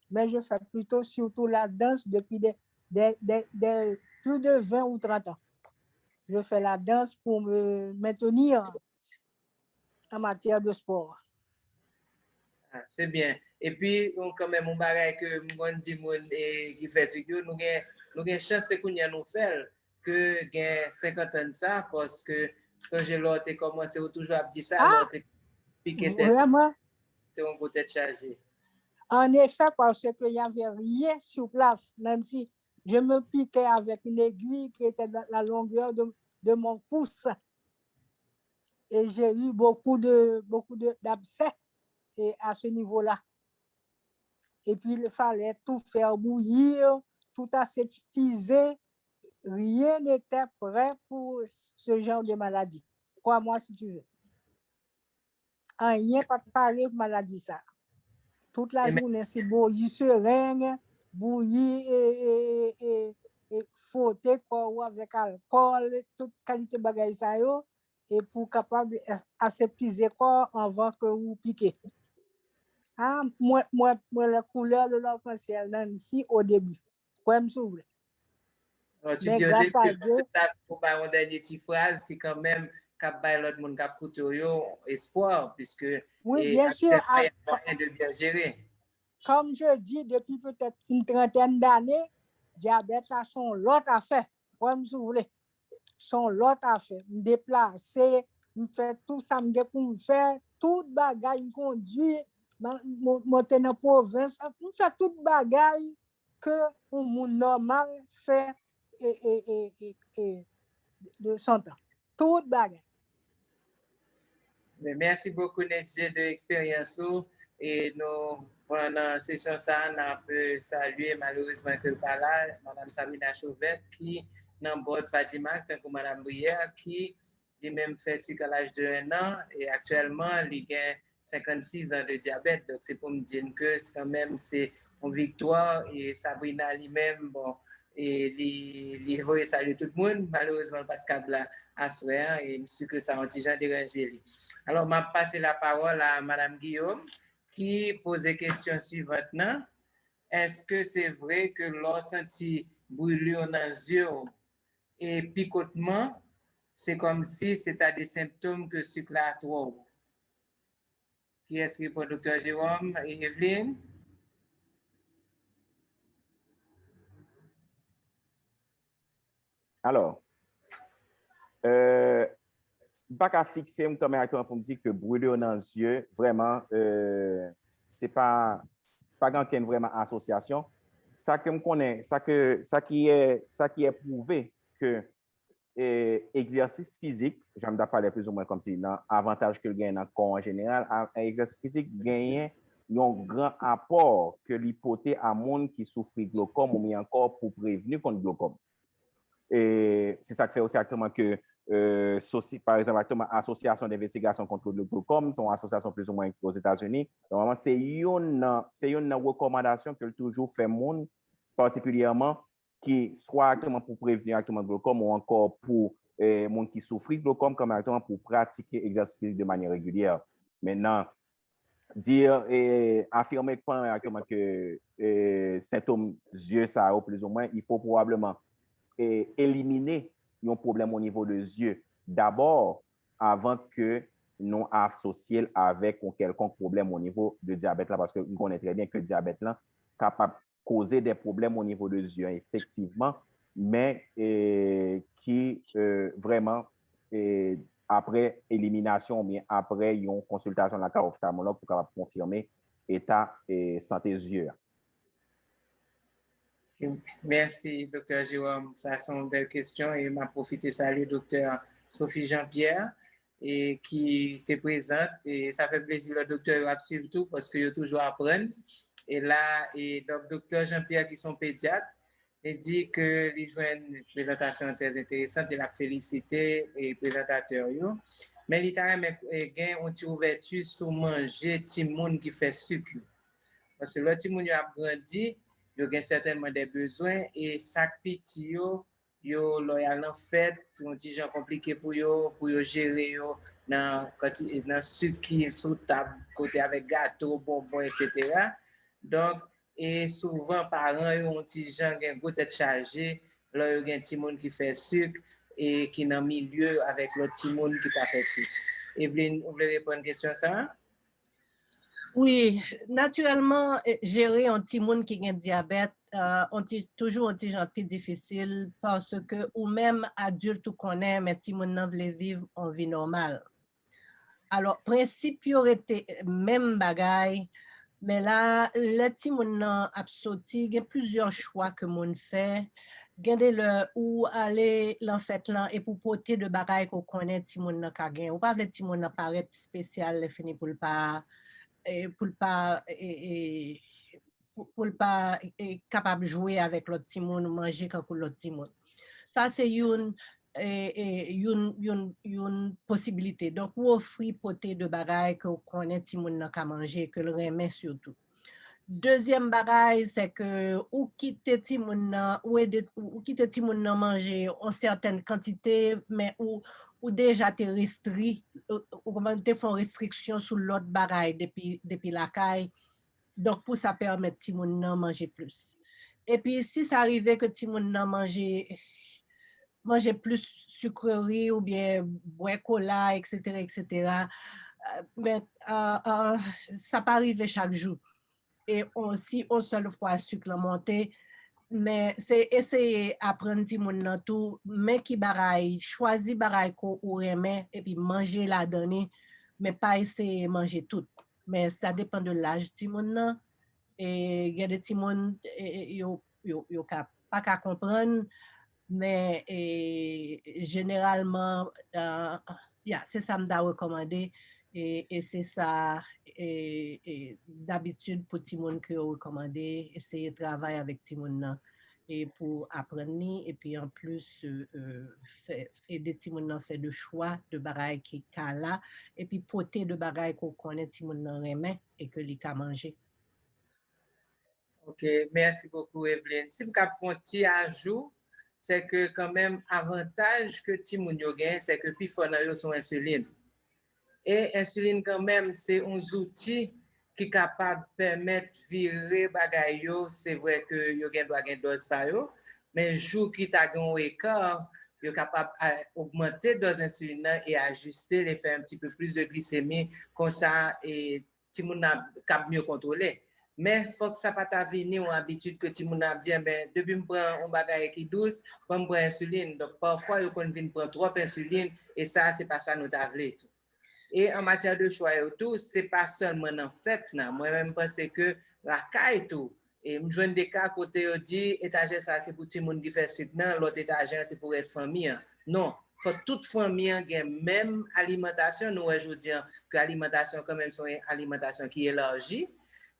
mais je fais plutôt surtout la danse depuis plus de 20 ou 30 ans. Je fais la danse pour me maintenir en matière de sport.
Ah, c'est bien. Et puis, quand même, on bagay que moun di moun qui fait ce que nous avons chance qu'on y a nous faire que gain 50 ans ça parce que ça j'ai l'autre commencé toujours à dire ça l'autre piqué tête.
Vraiment?
On peut être chargé.
En effet, parce qu'il n'y avait rien sur place, même si je me piquais avec une aiguille qui était dans la longueur de mon pouce. Et j'ai eu beaucoup d'abcès à ce niveau-là. Et puis, il fallait tout faire bouillir, tout aseptiser. Rien n'était prêt pour ce genre de maladie. Crois-moi si tu veux. Rien pas de pareil maladie ça. Toute la journée, c'est bouillir seringue, bouillir et frotter corps avec alcool, toute qualité de bagaille ça yo, et pour capable aseptiser corps avant que vous piquez. Ah, moi, la couleur de l'arc-en-ciel ici au début. Quoi me s'ouvre.
Alors, tu dis pour pas une dernière petite phrase qui quand même cap bay l'autre monde cap espoir puisque
oui, bien sûr,
il y a moyen de bien gérer.
Comme je dis depuis peut-être une trentaine d'années, diabète là son l'autre affaire. Quoi me s'ouvre. Son l'autre affaire. Me déplacer, me faire tout ça me pour me faire toute bagaille me conduire monter dans la province, me faire toute bagaille que un monde normal fait de 100 ans. Toute bagaille.
Mais merci beaucoup, Nesje, de l'expérience. Et nous, pendant la session, ça, on peut saluer malheureusement que par là, Mme Samina Chauvette, qui, dans le bord Fatima, tant que Mme Brière, qui lui-même fait sucre à l'âge de 1 an, et actuellement, il a 56 ans de diabète. Donc, c'est pour me dire que quand même, c'est une victoire. Et Sabrina lui-même, bon, et il veut saluer tout le monde. Malheureusement, pas de câble à soir, et je suis que ça a un petit genre dérangé. Alors, je vais passer la parole à Mme Guillaume, qui pose la question suivante. Est-ce que c'est vrai que lorsqu'on sent brûlure dans les yeux et picotement, c'est comme si c'était des symptômes que sucre là trop? Qui est-ce qui répond, Dr. Jérôme et Evelyne?
Alors, pas qu'à fixer comme pour me dire que brûlure dans les yeux, vraiment, c'est pas grand vraiment association. Ça que me connaît, ça qui est prouvé que exercice physique, j'aime parler plus ou moins comme si dans avantage que le gagne dans le corps en général, un exercice physique gagne un grand apport que l'hypothèse à monde qui souffre de glaucome ou bien encore pour prévenir contre glaucome. Et c'est ça qui fait aussi actuellement que par exemple, association d'investigation contre le glaucome, sont associations plus ou moins aux États-Unis. Normalement, c'est une recommandation que toujours fait monde particulièrement qui soit actuellement pour prévenir actuellement le glaucome ou encore pour monde qui souffre de glaucome comme actuellement pour pratiquer exercice physique de manière régulière. Maintenant, dire et affirmer actuellement que symptômes yeux ça plus ou moins, il faut probablement éliminer un problème au niveau des yeux d'abord avant que nous associer avec un quelconque problème au niveau de diabète là, parce que nous connaissons très bien que le diabète là capable de causer des problèmes au niveau des yeux, effectivement, mais qui vraiment après élimination, mais après une consultation de la ophtalmologue pour capable confirmer l'état et santé des yeux.
Merci, Dr. Jérôme. Ça sont de belles questions et m'a profité de saluer Dr. Sophie Jean-Pierre et qui était présente. Et ça fait plaisir le docteur à suivre tout parce qu'il y a toujours à apprendre. Et là, donc, Dr. Jean-Pierre qui sont pédiatres, il dit que les joint une présentation très intéressante et la félicité et présentateur. Mais il y a une ouverture sur manger timoun qui fait sucre. Parce que le timoun a grandi, il y a certainement des besoins et chaque petit yo loyal en fait, un petit gens compliqué pour gérer dans sucre qui est sous table côté avec gâteau, bonbons, etc. Donc et souvent parents ont petit gens qui ont tête chargée, là il y a un petit monde qui fait sucre et qui dans milieu avec le petit monde qui pas fait sucre. Evelyne, vous voulez répondre à une question ça?
Oui, naturellement, gérer un petit monde qui a un diabète, toujours un petit gens plus difficile parce que, ou même adulte ou connaît, mais petit monde n'a veut vivre en vie normale. Alors, principe, il aurait été même bagaille, mais là, le petit monde a sorti, il y a plusieurs choix que mon fait. Gardez le ou aller l'en fait là et pour porter de bagaille qu'on connaît petit monde n'a qu'à gagner. Ou pas le petit monde apparaître spécial fini pour le pas pour pas capable de jouer avec l'autre petit monde ou manger comme l'autre petit monde. Ça c'est une possibilité. Donc vous offrez porter de bagaille que vous connaissez petit monde n'a qu'à manger que le remet surtout. Deuxième bagaille, c'est que ou quitter ti moun ou quitter ti moun nan manger en certaine quantité, mais ou déjà te restri, ou comment te font restriction sur l'autre bagaille depuis la caille. Donc pour ça permettre ti moun nan manger plus. Et puis si ça arrivait que ti moun nan manger plus sucrerie ou bien boire cola, etc. Mais ça peut arriver chaque jour. Et aussi une seule fois sucre monté, mais c'est essayer d'apprendre si mon tout, mais qui baraille, choisir baraille qu'on remet et puis manger la donner, mais pas essayer de manger tout. Mais ça dépend de l'âge de mon et il y a des petits monde yo pas qu'à comprendre, mais généralement c'est ça me recommander. Et c'est ça, d'habitude pour tout le monde que je recommande, essayer de travailler avec tout le monde et pour apprendre, et puis en plus, aider tout le monde à faire de choix de bagaille qui est là, et puis porter de bagaille qu'on connaît tout le monde remet et que les manger.
Ok, merci beaucoup Evelyne. Si vous avez un petit ajout, c'est que quand même, avantage que tout le monde a, c'est que plus fort dans son insuline. Et l'insuline, quand même, c'est un outil qui est capable de permettre de virer bagaille. C'est vrai que vous avez une dose par yo, mais le jour qui a un écart, vous êtes capable d'augmenter la dose d'insuline et ajuster, les faire un petit peu plus de glycémie, comme ça, et tout le monde a mieux contrôler. Mais il faut que ça ne soit pas venir une habitude que tout le monde a dit, ben, depuis que je prends un bagage qui est douce, je prends l'insuline. Donc, parfois, vous pouvez prendre trop d'insuline et ça, ce n'est pas ça nous avons. Et en matière de choix, ce n'est pas seulement en fait. Moi-même, je pense que la caille tout. Et je joins des cas côté dit, étagère ça, c'est pour tout le monde qui fait sucre, l'autre étagère, c'est pour la famille. Non, il faut toute famille ait même alimentation. Nous, je dis que l'alimentation, quand même, c'est une alimentation qui est élargie.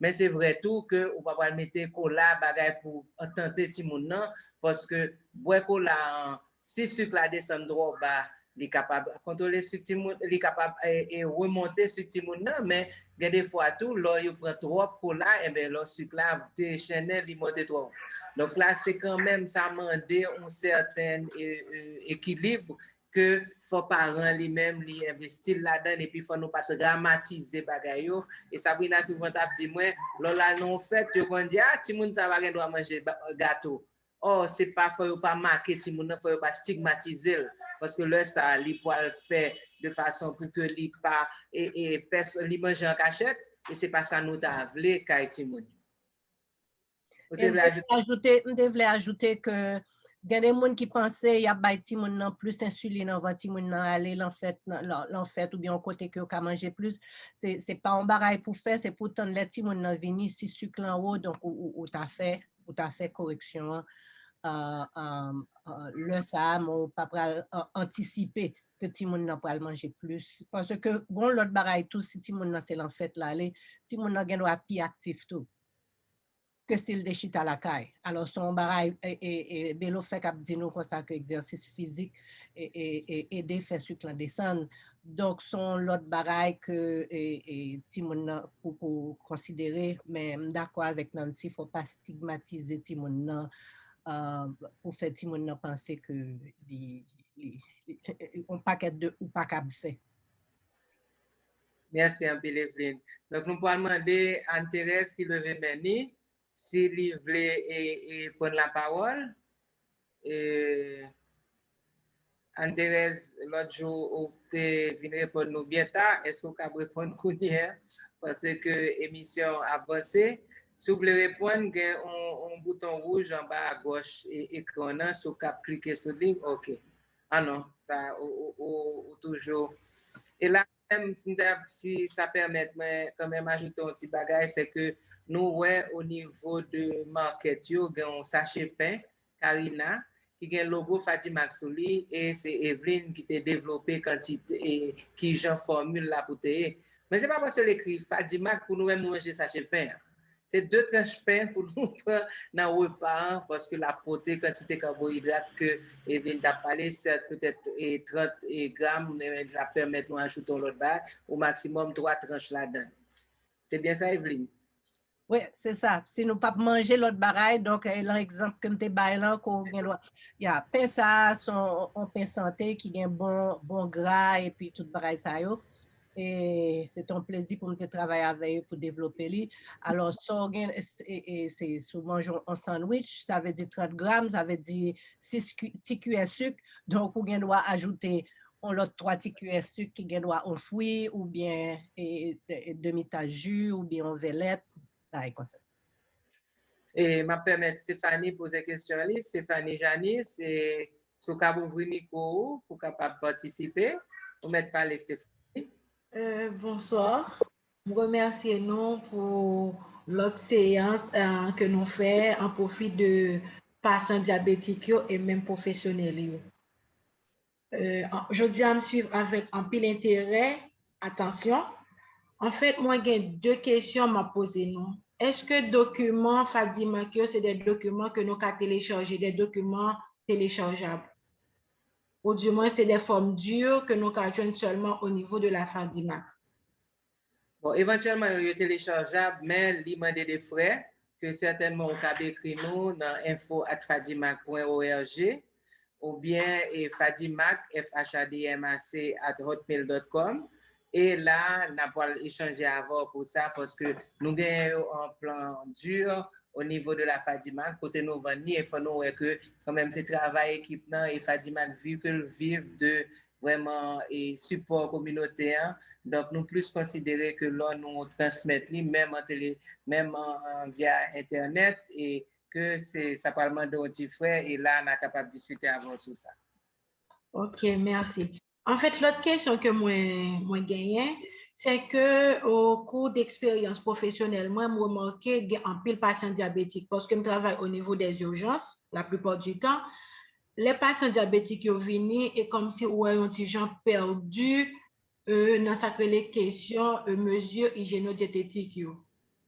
Mais c'est vrai tout que on va pas mettre cola bagaille pour tenter tout le monde parce que boire cola si sucre la descend droit bas il est capable de contrôler ce petit monde, il est capable de remonter ce petit monde, mais il y a des fois tout, là, il prend trop pour là, et bien, le sucre là, déchaîné, il monte trop. Donc là, c'est quand même, ça demande un certain équilibre que faut parents lui-même lui investir là-dedans et puis faut nous pas dramatiser bagaille et Sabrina souvent t'a dit moi là non fait yo kon dit ah ti moun ça va doit manger gâteau. Oh c'est pas faut pas marquer ti moun faut pas stigmatiser parce que là ça li pour le faire de façon pour que li pas et personne li mange en cachette et c'est pas ça nous t'a voulu kay ti moun.
Je devais ajouter que il y a des gens qui pensaient qu'il y a plus d'insuline avant que les aller l'enfait ou bien au côté que vous manger plus. C'est pas un bagage pour faire, c'est pour tendre les petits gens venir si sucre en haut, donc ou t'as fait correction. Le ça, on pas anticiper que les gens n'a pas manger plus. Parce que bon, l'autre bagage tout, si les gens c'est l'enfait là, les petits gens doivent plus actif tout. Que s'il déchite à la caille. Alors, son barrage et Bélo fait qu'à dire nous comme ça que exercice physique et aider faire sucre descendre. Donc, son l'autre barrage que Timon pour considérer, mais d'accord avec Nancy, il ne faut pas stigmatiser Timon pour faire Timon penser que on paquet de ou pas qu'à faire.
Merci un peu, Evelyne. Donc, nous pouvons demander à Thérèse qui devait venir. S'il voulait prendre la parole, Anne-Thérèse, l'autre jour, tu es venu répondre nous bien tard. Est-ce que vous pouvez répondre hier? Parce que l'émission a avancé. Si vous voulez répondre, il y a un bouton rouge en bas à gauche et écran, si vous cliquez sur le lien, OK. Ah non, ça, toujours. Et là, même si ça permet quand même ajouter un petit bagage, c'est que nous, ouais, au niveau de market, il y a un sachet pain, Karina, qui a un logo Fatima Souli, et c'est Evelyne qui t'a développé quantité, qui j'en formule la bouteille. Mais c'est pas parce que l'écrit Fatima pour nous-mêmes nous manger sachet pain. C'est 2 tranches pain pour nous prendre dans le repas, parce que la protéine, quantité de carbohydrates que Evelyne t'a parlé, c'est peut-être 30 grammes, mais ça permet de nous ajouter l'autre bas, au maximum 3 tranches là-dedans. C'est bien ça, Evelyne?
Oui, c'est ça. Si nous ne pas manger l'autre bagaille, donc l'exemple que je bail là, il y a pain ça, un pain santé qui a bon gras et puis tout bagaille ça yo. Et c'est un plaisir pour me travailler avec eux pour développer lui. Alors, c'est souvent un sandwich, ça veut dire 30 grammes, ça veut dire 6 petits cuillères sucre. Donc, on doit ajouter l'autre 3 petits cuillères sucre qui doit un fruit ou bien demi-tasse jus ou bien un velette.
Et m'a permettre Stéphanie poser question ali. Stéphanie Janice, c'est sous cap ouvrir micro pour capable participer. Vous mettre parler Stéphanie.
Bonsoir. Je remercie nous pour l'autre séance que nous faisons en profit de patients diabétiques et même professionnels. Je dis à me suivre avec un pile intérêt. Attention. En fait, moi, j'ai 2 questions à me poser. Est-ce que documents Fatima, c'est des documents que nous avons téléchargés, des documents téléchargeables? Ou du moins, c'est des formes dures que nous avons seulement au niveau de la Fadimac?
Bon, éventuellement, il est téléchargeable, mais il demande des frais que certainement on peut écrire nous dans info@fadimac.org ou bien fadimac, FHADMAC@hotmail.com. Et là, on a échangé avant pour ça parce que nous avons un plan dur au niveau de la Fadimac. Côté nous vendons, il faut nous que quand même c'est travail équipement et Fadimac vu que vivent de vraiment et support communautaire. Donc nous plus considérer que là nous transmettons même via internet et que c'est ça parlement de petits frères et là on est capable de discuter avant sur ça.
OK, merci. En fait, l'autre question que moi gagnais, c'est que au cours d'expérience professionnelle, moi, je remarqué en pile patient diabétique parce que je travaille au niveau des urgences la plupart du temps. Les patients diabétiques qui viennent et comme si on ont des gens perdus dans les questions mesures hygiéno-diététiques.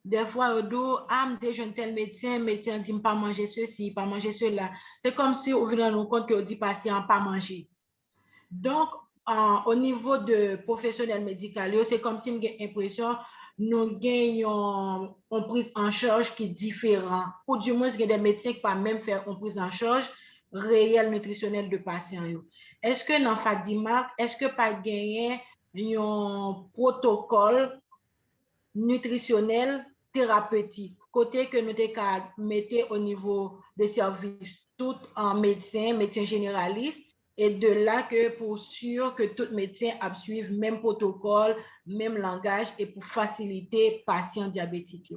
Des fois, je jeune tel médecin dit pas manger ceci, pas manger cela. C'est comme si on vient nous compte que dit patient pas manger. Donc, au niveau de professionnel médical, c'est comme si j'ai l'impression nous gagnons une prise en charge qui est différente. Ou du moins, il y a des médecins qui ne peuvent pas même faire une prise en charge réelle nutritionnelle de patients. Est-ce que dans Fadimac, est-ce que pas gagné un protocole nutritionnel thérapeutique côté que nous mettons au niveau des services tout en médecin généraliste et de là que pour sûr que tout médecin a suivi même protocole, même langage et pour faciliter patients diabétiques.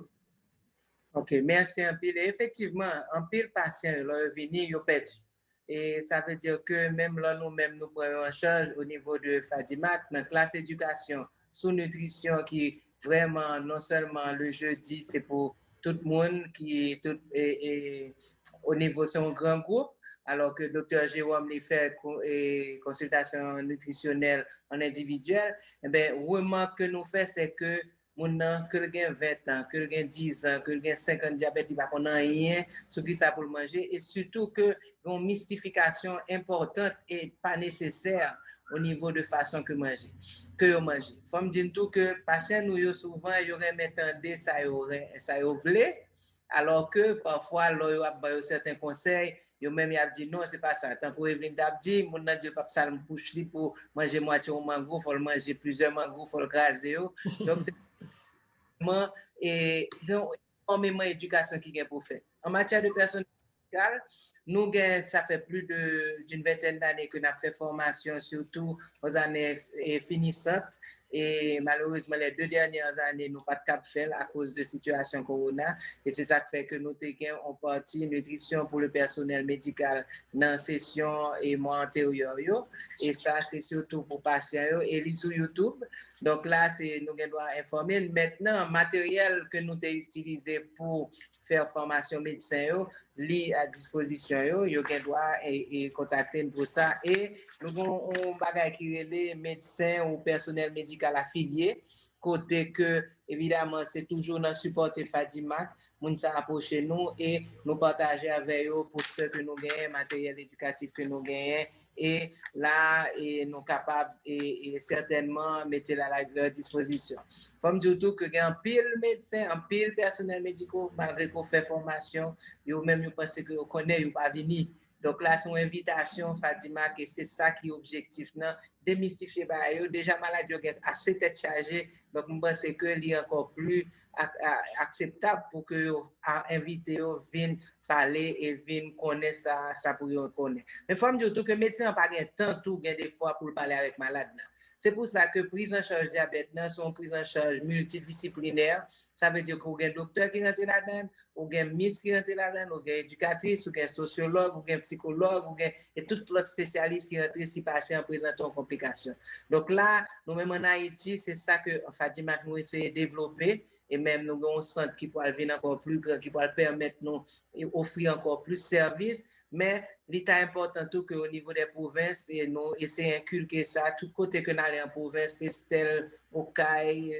Ok, merci un pile. Effectivement, un pile patient, là, vini, yo perdu. Et ça veut dire que même là, nous-mêmes, nous prenons en charge au niveau de Fadimac, dans classe éducation, sous nutrition, qui vraiment, non seulement le jeudi, c'est pour tout le monde qui est tout, au niveau, c'est un grand groupe, alors que Dr. Jérôme les fait consultation nutritionnelle en individuel. Eh bien, vraiment, que nous faisons, c'est que moun nan que gen 20 ans, que gen 10 ans, que gen 50 diabète, il va pas rien sur qui ça pour le manger et surtout que une mystification importante et pas nécessaire au niveau de façon que manger. Faut me dire tout que patient nous yo souvent yo remet tande ça yo vle alors que parfois là yo a ba certains conseils yo même y a dit non c'est pas ça tant pour Evelyne t'a dit moun nan dit pas ça me pousse li pour manger moitié un mango faut le manger plusieurs mangos faut le graser donc c'est et donc énormément d'éducation qui est pour faire. En matière de personnel médical, nous ça fait plus d'une vingtaine d'années que nous avons fait formation, surtout aux années finissantes. Et malheureusement, les 2 dernières années, nous n'avons pas de faire à cause de la situation corona. Et c'est ça qui fait que nous avons en partie nutrition pour le personnel médical dans la session et mois antérieur. Et ça, c'est surtout pour patients et sur YouTube. Donc là, nous devons informer. Maintenant, le matériel que nous avons utilisé pour faire formation médecin, li à disposition, yo gen doit et contacter pour ça et nous avons un bagage qui est les médecins ou personnel médical affilié côté que évidemment c'est toujours dans support Fadimac moun ça approche nous et nous partager avec eux pour ce que nous gagnons matériel éducatif que nous gagnons et là et nous capables et certainement mettre à leur disposition. Comme du tout que un pile médecin, un pile personnel médical malgré qu'on fait formation, yo même yo pense que yo connaît yo pas venir. Donc là son invitation Fadimac et c'est ça qui est objectif non démystifier ba yo déjà malade yo get assez tête chargée donc je pense que li encore plus acceptable pour que invité yo vienne parler et vienne connaître ça pour yo connaître. Mais faut me dire tout que médecin pas gain temps tout gain des fois pour parler avec malade. C'est pour ça que prise en charge diabète sont prise en charge multidisciplinaire. Ça veut dire qu'on a un docteur qui rentre là-dedans, ou un miss qui rentre là-dedans, ou un éducatrice, ou un sociologue, ou un psychologue, et tout l'autre spécialiste qui rentre si patient présente une complication. Donc là, nous-mêmes en Haïti, c'est ça que Fadimac nous essayons de développer. Et même nous avons un centre qui pourra venir encore plus grand, qui pourra permettre nous d'offrir encore plus de services. Mais l'état important tout qu'au niveau des provinces, et nous essayons d'inculquer ça, tout côté que nous allons en province, Estelle, Okaï,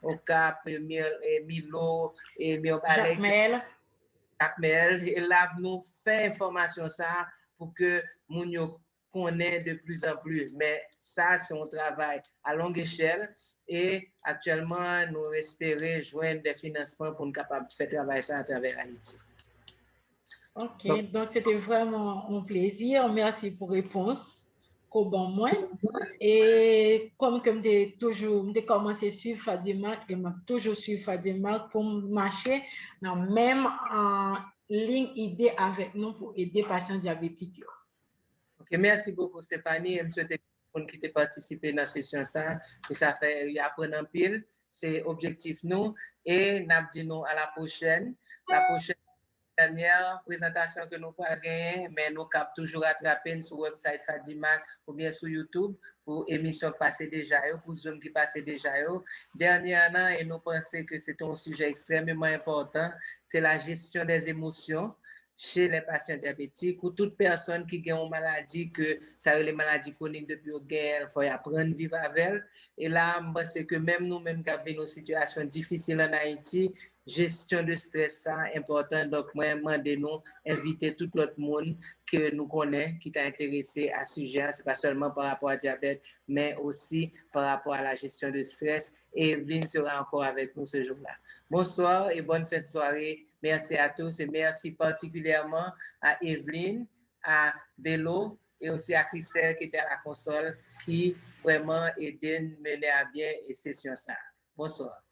au Cap, Milo, et
Jacmel.
Et là, nous faisons information ça pour que nous connaissent de plus en plus. Mais ça, c'est un travail à longue échelle. Et actuellement, nous espérons joindre des financements pour nous capables de faire travailler ça à travers Haïti.
Ok, donc c'était vraiment un plaisir. Merci pour la réponse. Et comme j'ai commencé à suivre Fadimac, et m'a toujours suivi Fadimac pour marcher dans la même ligne idée avec nous pour aider les patients diabétiques.
Ok, merci beaucoup Stéphanie. Je souhaite pour qui a participé dans la session ça, et ça fait apprendre en pile, c'est objectif nous et nous disons à la prochaine. La prochaine dernière présentation que nous pourrons gagner, mais nous capons toujours rattraper sur le website Fadimac ou bien sur YouTube pour émission passée déjà, pour Zoom qui passait déjà. Dernièrement, et nous pensons que c'est un sujet extrêmement important, c'est la gestion des émotions chez les patients diabétiques ou toute personne qui a une maladie, que ça a les maladies chroniques depuis la guerre, il faut apprendre à vivre avec elle. Et là, c'est que même nous-mêmes qui avons une situation difficile en Haïti, gestion de stress, ça important. Donc, moi, demandez-nous, inviter tout l'autre monde que nous connaissons, qui t'a intéressé à ce sujet. Ce n'est pas seulement par rapport à diabète, mais aussi par rapport à la gestion de stress. Et Evelyne sera encore avec nous ce jour-là. Bonsoir et bonne fin de soirée. Merci à tous et merci particulièrement à Evelyne, à Bello et aussi à Christelle qui était à la console, qui vraiment aidé à mener à bien et session ça. Bonsoir.